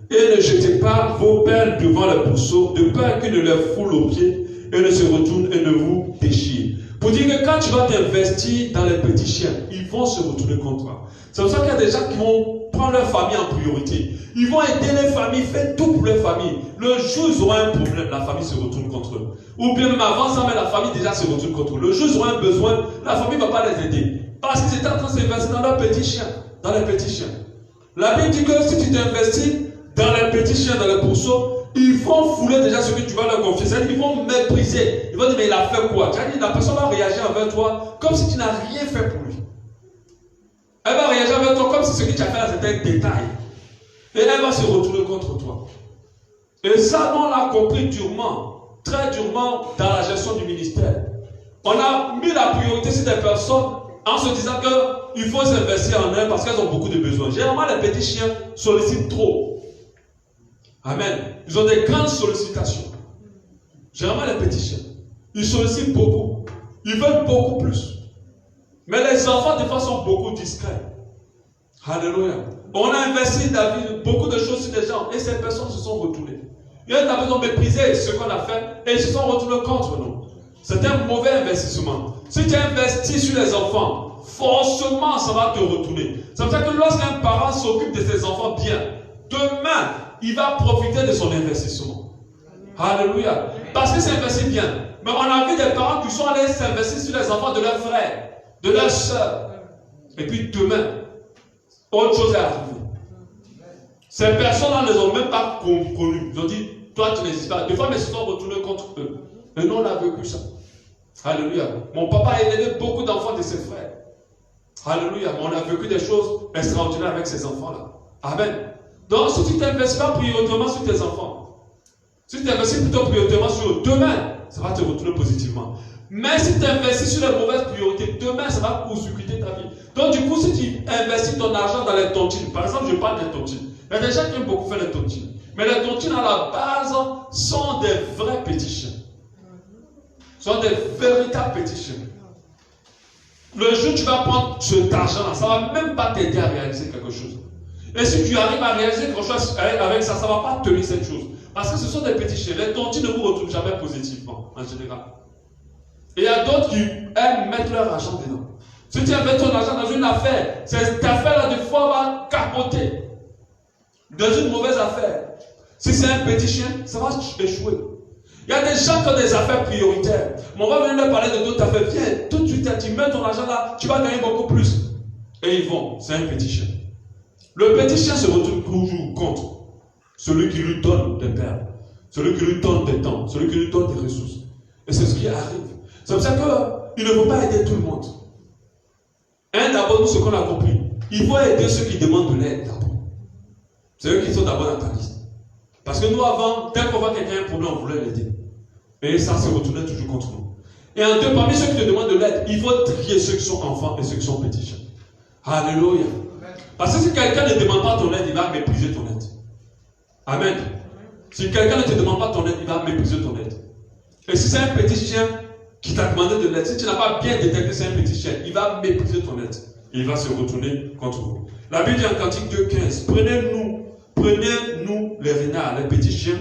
et ne jetez pas vos perles devant les pourceaux, de peur qu'ils ne les foulent aux pieds et ne se retournent et ne vous déchirent. Pour dire que quand tu vas t'investir dans les petits chiens, ils vont se retourner contre toi. C'est pour ça qu'il y a des gens qui vont prendre leur famille en priorité. Ils vont aider les familles, faire tout pour leur famille. Le jour où ils auront un problème, la famille se retourne contre eux. Ou bien même avant ça, mais la famille déjà se retourne contre eux. Le jour où ils auront un besoin, la famille ne va pas les aider. Parce qu'ils étaient en train de s'investir dans leurs petits chiens. Dans les petits chiens. La Bible dit que si tu t'investis dans les petits chiens, dans les pourceaux, ils vont fouler déjà ce que tu vas leur confier. C'est-à-dire qu'ils vont mépriser. Ils vont dire, mais il a fait quoi? Tu as dit, la personne va réagir envers toi comme si tu n'as rien fait pour lui. Elle va réagir envers toi comme si ce que tu as fait là c'était un détail. Et elle va se retourner contre toi. Et ça, nous, on l'a compris durement, très durement dans la gestion du ministère. On a mis la priorité sur des personnes en se disant qu'il faut s'investir en elles parce qu'elles ont beaucoup de besoins. Généralement, les petits chiens sollicitent trop. Amen. Ils ont des grandes sollicitations. Généralement, les petits chiens, ils sollicitent beaucoup. Ils veulent beaucoup plus. Mais les enfants, des fois, sont beaucoup discrets. Alléluia. On a investi beaucoup de choses sur des gens et ces personnes se sont retournées. Ils ont méprisé ce qu'on a fait et ils se sont retournés contre nous. C'est un mauvais investissement. Si tu investis sur les enfants, forcément, ça va te retourner. C'est pour ça que lorsqu'un parent s'occupe de ses enfants bien, demain, il va profiter de son investissement. Alléluia. Parce que c'est investi bien. Mais on a vu des parents qui sont allés s'investir sur les enfants de leurs frères, de leurs soeurs. Et puis demain, autre chose est arrivée. Ces personnes-là ne les ont même pas connues. Ils ont dit, toi tu n'existes pas. Des fois, mais ils se sont retournés contre eux. Et nous, on a vécu ça. Alléluia. Mon papa a élevé beaucoup d'enfants de ses frères. Alléluia. Mais on a vécu des choses extraordinaires avec ces enfants-là. Amen. Donc, si tu ne t'investis pas prioritairement sur tes enfants, si tu t'investis plutôt prioritairement sur eux, demain, ça va te retourner positivement. Mais si tu t'investis sur les mauvaises priorités, demain, ça va court-circuiter ta vie. Donc, du coup, si tu investis ton argent dans les tontines, par exemple, je parle des tontines. Il y a des gens qui aiment beaucoup faire les tontines. Mais les tontines, à la base, sont des vrais petits chiens. Sont des véritables petits chiens. Le jour où tu vas prendre cet argent-là, ça ne va même pas t'aider à réaliser quelque chose. Et si tu arrives à réaliser quelque chose avec ça, ça ne va pas tenir cette chose. Parce que ce sont des petits chiens. Les tontines ne vous retrouvent jamais positivement, en général. Et il y a d'autres qui aiment mettre leur argent dedans. Si tu investis ton argent dans une affaire, cette affaire-là, des fois, va capoter. Dans une mauvaise affaire. Si c'est un petit chien, ça va échouer. Il y a des gens qui ont des affaires prioritaires. Mais on va venir leur parler de d'autres affaires. Viens, tout de suite, tu mets ton argent là, tu vas gagner beaucoup plus. Et ils vont. C'est un petit chien. Le petit chien se retrouve toujours contre celui qui lui donne des perles, celui qui lui donne des temps, celui qui lui donne des ressources. Et ça qu'il ne faut pas aider tout le monde. D'abord, nous, ce qu'on a compris, il faut aider ceux qui demandent de l'aide d'abord. C'est eux qui sont d'abord dans ta liste. Parce que nous, avant, dès qu'on voit quelqu'un a un problème, on voulait l'aider. Et ça se retournait toujours contre nous. Et en deux, parmi ceux qui te demandent de l'aide, il faut trier ceux qui sont enfants et ceux qui sont petits jeunes. Alléluia. Parce que si quelqu'un ne demande pas ton aide, il va mépriser ton aide. Amen. Si quelqu'un ne te demande pas ton aide, il va mépriser ton aide. Et si c'est un petit chien qui t'a demandé de l'aide, si tu n'as pas bien détecté que c'est un petit chien, il va mépriser ton aide. Et il va se retourner contre vous. La Bible dit en Cantique 2,15, prenez-nous les renards, les petits chiens,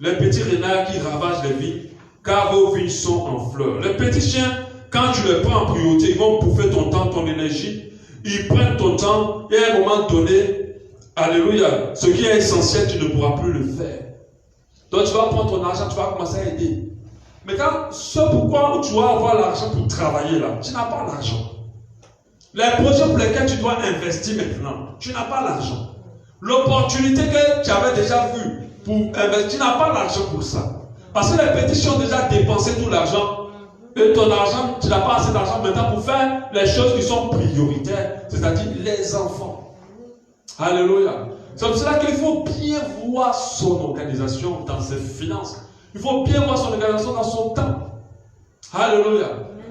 les petits renards qui ravagent les vignes, car vos vignes sont en fleurs. Les petits chiens, quand tu les prends en priorité, ils vont bouffer ton temps, ton énergie. Ils prennent ton temps et à un moment donné, alléluia, ce qui est essentiel, tu ne pourras plus le faire. Donc tu vas prendre ton argent, tu vas commencer à aider. Mais quand ce pourquoi tu vas avoir l'argent pour travailler là, tu n'as pas l'argent. Les projets pour lesquels tu dois investir maintenant, tu n'as pas l'argent. L'opportunité que tu avais déjà vue pour investir, tu n'as pas l'argent pour ça. Parce que les petits ont déjà dépensé tout l'argent. Et ton argent, tu n'as pas assez d'argent maintenant pour faire les choses qui sont prioritaires, c'est-à-dire les enfants. Alléluia. C'est pour cela qu'il faut bien voir son organisation dans ses finances. Il faut bien voir son organisation dans son temps. Alléluia.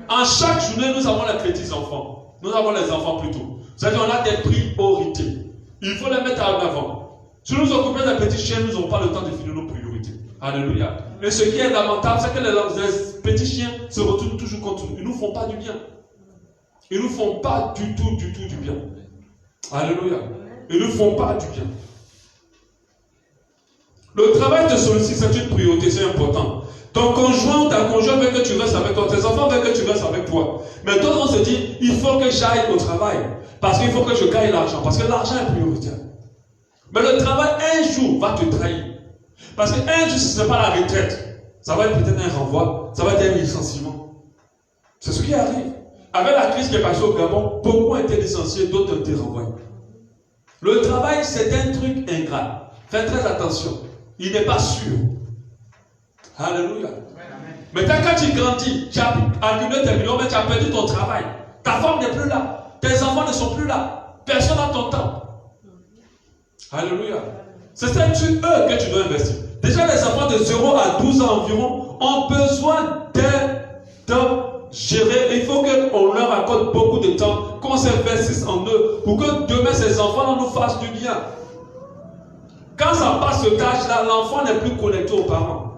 En chaque journée, nous avons les petits enfants. Nous avons les enfants plutôt. C'est-à-dire qu'on a des priorités. Il faut les mettre en avant. Si nous occupons des petits chiens, nous n'aurons pas le temps de finir nos priorités. Alléluia. Et ce qui est lamentable, c'est que les petits chiens se retournent toujours contre nous. Ils ne nous font pas du bien. Ils ne nous font pas du tout du bien. Alléluia. Ils ne nous font pas du bien. Le travail te sollicite, c'est une priorité, c'est important. Ton conjoint ou ta conjointe veut que tu restes avec toi. Tes enfants veulent que tu restes avec toi. Mais toi, on se dit, il faut que j'aille au travail. Parce qu'il faut que je gagne l'argent. Parce que l'argent est prioritaire. Mais le travail, un jour, va te trahir. Parce qu'un jour, ce n'est pas la retraite. Ça va être peut-être un renvoi. Ça va être un licenciement. C'est ce qui arrive. Avec la crise qui est passée au Gabon, beaucoup ont été licenciés, d'autres ont été renvoyés. Le travail, c'est un truc ingrat. Faites très attention. Il n'est pas sûr. Alléluia. Maintenant, quand tu grandis, tu as accumulé tes millions, mais tu as perdu ton travail. Ta femme n'est plus là. Tes enfants ne sont plus là. Personne n'a ton temps. Alléluia. C'est eux que tu dois investir. Déjà, les enfants de 0 à 12 ans environ ont besoin d'un gérer. Il faut qu'on leur accorde beaucoup de temps, qu'on s'investisse en eux pour que demain, ces enfants nous fassent du bien. Quand ça passe ce âge-là, l'enfant n'est plus connecté aux parents.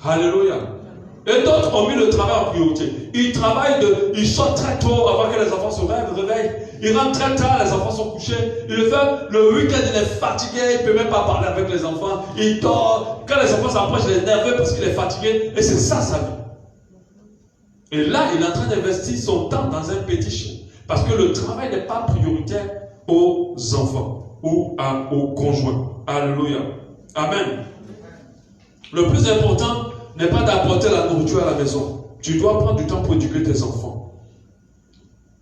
Alléluia. Et d'autres ont mis le travail en priorité. Ils sortent très tôt avant que les enfants se réveillent. Ils rentrent très tard, les enfants sont couchés. Il le fait le week-end, il est fatigué, il ne peut même pas parler avec les enfants. Il dort. Quand les enfants s'approchent, il est nerveux parce qu'il est fatigué. Et c'est ça sa vie. Et là, il est en train d'investir son temps dans un petit chien. Parce que le travail n'est pas prioritaire aux enfants ou aux conjoints. Alléluia. Amen. Le plus important n'est pas d'apporter la nourriture à la maison. Tu dois prendre du temps pour éduquer tes enfants.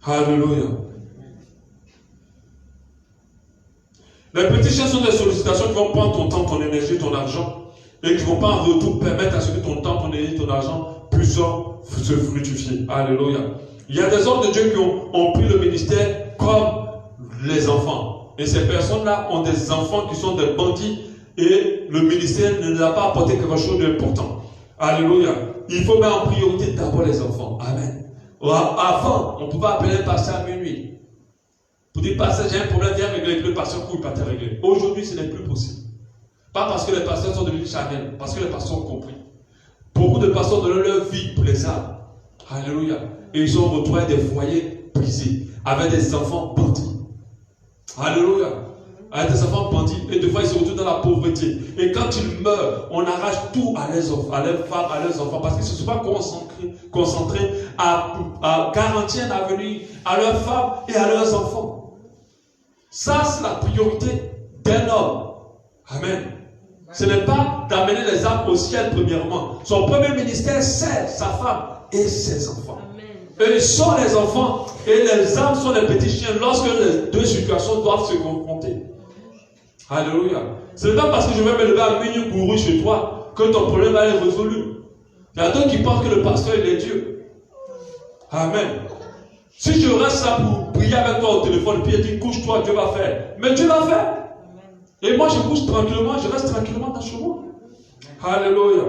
Alléluia. Les petits chiens sont des sollicitations qui vont prendre ton temps, ton énergie, ton argent et qui ne vont pas en retour permettre à ce que ton temps, ton énergie, ton argent puissent se fructifier. Alléluia. Il y a des hommes de Dieu qui ont pris le ministère comme les enfants. Et ces personnes-là ont des enfants qui sont des bandits et le ministère ne leur a pas apporté quelque chose d'important. Alléluia. Il faut mettre en priorité d'abord les enfants. Amen. Avant, on pouvait appeler un pasteur à minuit. Pour dire, pasteur, j'ai un problème, viens régler. Le pasteur court, il partait régler. Aujourd'hui, ce n'est plus possible. Pas parce que les pasteurs sont devenus charnels, parce que les pasteurs ont compris. Beaucoup de pasteurs donnent leur vie pour les âmes. Alléluia. Et ils sont retrouvés des foyers brisés, avec des enfants bandits. Alléluia. Avec des enfants bandits, et des fois ils se retrouvent dans la pauvreté. Et quand ils meurent, on arrache tout à leurs femmes, à leurs enfants, parce qu'ils ne se sont pas concentrés à garantir un avenir à leurs femmes et à leurs enfants. Ça, c'est la priorité d'un homme. Amen. Ce n'est pas d'amener les âmes au ciel premièrement. Son premier ministère, c'est sa femme et ses enfants. Amen. Ils sont les enfants et les âmes sont les petits chiens lorsque les deux situations doivent se confronter. Alléluia. Ce n'est pas parce que je vais me lever à minuit courir chez toi que ton problème va être résolu. Il y a d'autres qui pensent que le pasteur, il est Dieu. Amen. Si je reste là pour prier avec toi au téléphone, puis il dit, couche-toi, Dieu va faire. Mais Dieu va faire. Et moi, je couche tranquillement, je reste tranquillement dans chez moi. Alléluia.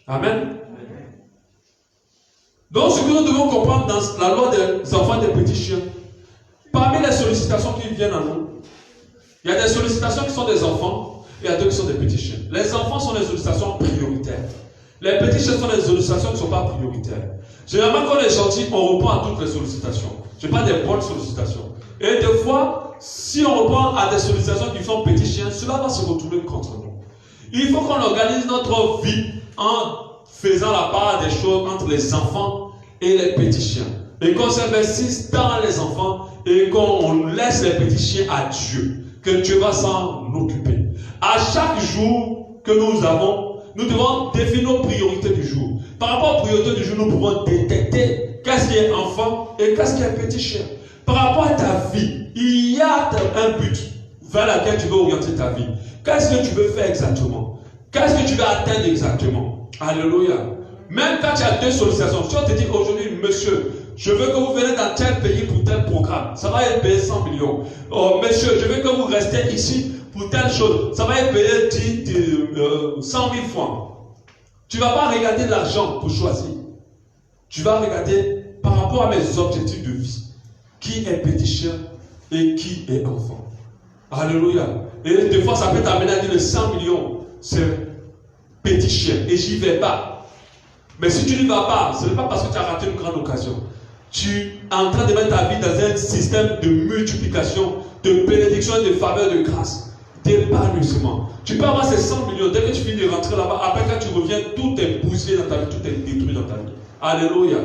Amen. Donc, ce que nous devons comprendre dans la loi des enfants des petits chiens, parmi les sollicitations qui viennent à nous, il y a des sollicitations qui sont des enfants et il y a d'autres qui sont des petits chiens. Les enfants sont des sollicitations prioritaires. Les petits chiens sont des sollicitations qui ne sont pas prioritaires. Généralement, quand on est gentil, on répond à toutes les sollicitations. Je parle des bonnes sollicitations. Et des fois, si on répond à des sollicitations qui sont petits chiens, cela va se retrouver contre nous. Il faut qu'on organise notre vie en faisant la part des choses entre les enfants et les petits chiens. Et qu'on s'investisse dans les enfants et qu'on laisse les petits chiens à Dieu. Que Dieu va s'en occuper. À chaque jour que nous avons, nous devons définir nos priorités du jour. Par rapport aux priorités du jour, nous pouvons détecter qu'est-ce qui est enfant et qu'est-ce qui est petit chien. Par rapport à ta vie, il y a un but vers lequel tu veux orienter ta vie. Qu'est-ce que tu veux faire exactement? Qu'est-ce que tu veux atteindre exactement? Alléluia. Même quand tu as deux sollicitations, si on te dit aujourd'hui, monsieur, je veux que vous venez dans tel pays pour tel programme, ça va être payé 100 millions. Oh, monsieur, je veux que vous restez ici pour telle chose, ça va être payé 100 000 francs. Tu ne vas pas regarder l'argent pour choisir. Tu vas regarder par rapport à mes objectifs de vie. Qui est petit chien et qui est enfant. Alléluia. Et des fois, ça peut t'amener à dire le 100 millions, c'est petit chien. Et j'y vais pas. Mais si tu n'y vas pas, ce n'est pas parce que tu as raté une grande occasion. Tu es en train de mettre ta vie dans un système de multiplication, de bénédiction, de faveur, de grâce, d'épanouissement. Tu peux avoir ces 100 millions. Dès que tu finis de rentrer là-bas, après quand tu reviens, tout est bousillé dans ta vie, tout est détruit dans ta vie. Alléluia.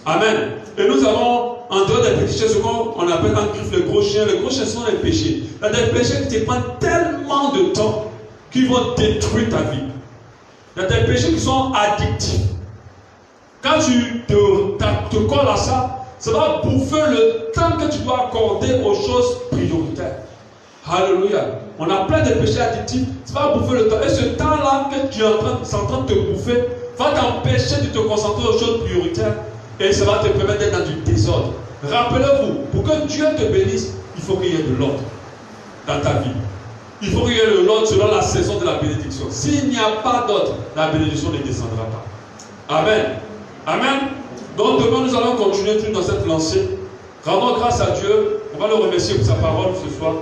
Amen. Et nous avons en dehors des petits chiens ce qu'on appelle en griffe le gros chien. Les gros chiens sont les péchés. Il y a des péchés qui te prennent tellement de temps qu'ils vont détruire ta vie. Il y a des péchés qui sont addictifs. Quand tu te colles à ça, ça va bouffer le temps que tu dois accorder aux choses prioritaires. Alléluia. On a plein de péchés addictifs, ça va bouffer le temps. Et ce temps-là que tu es en train de te bouffer va t'empêcher de te concentrer aux choses prioritaires. Et ça va te permettre d'être dans du désordre. Rappelez-vous, pour que Dieu te bénisse, il faut qu'il y ait de l'ordre dans ta vie. Il faut qu'il y ait de l'ordre selon la saison de la bénédiction. S'il n'y a pas d'ordre, la bénédiction ne descendra pas. Amen. Amen. Donc demain, nous allons continuer tout dans cette lancée. Rendons grâce à Dieu. On va le remercier pour sa parole ce soir.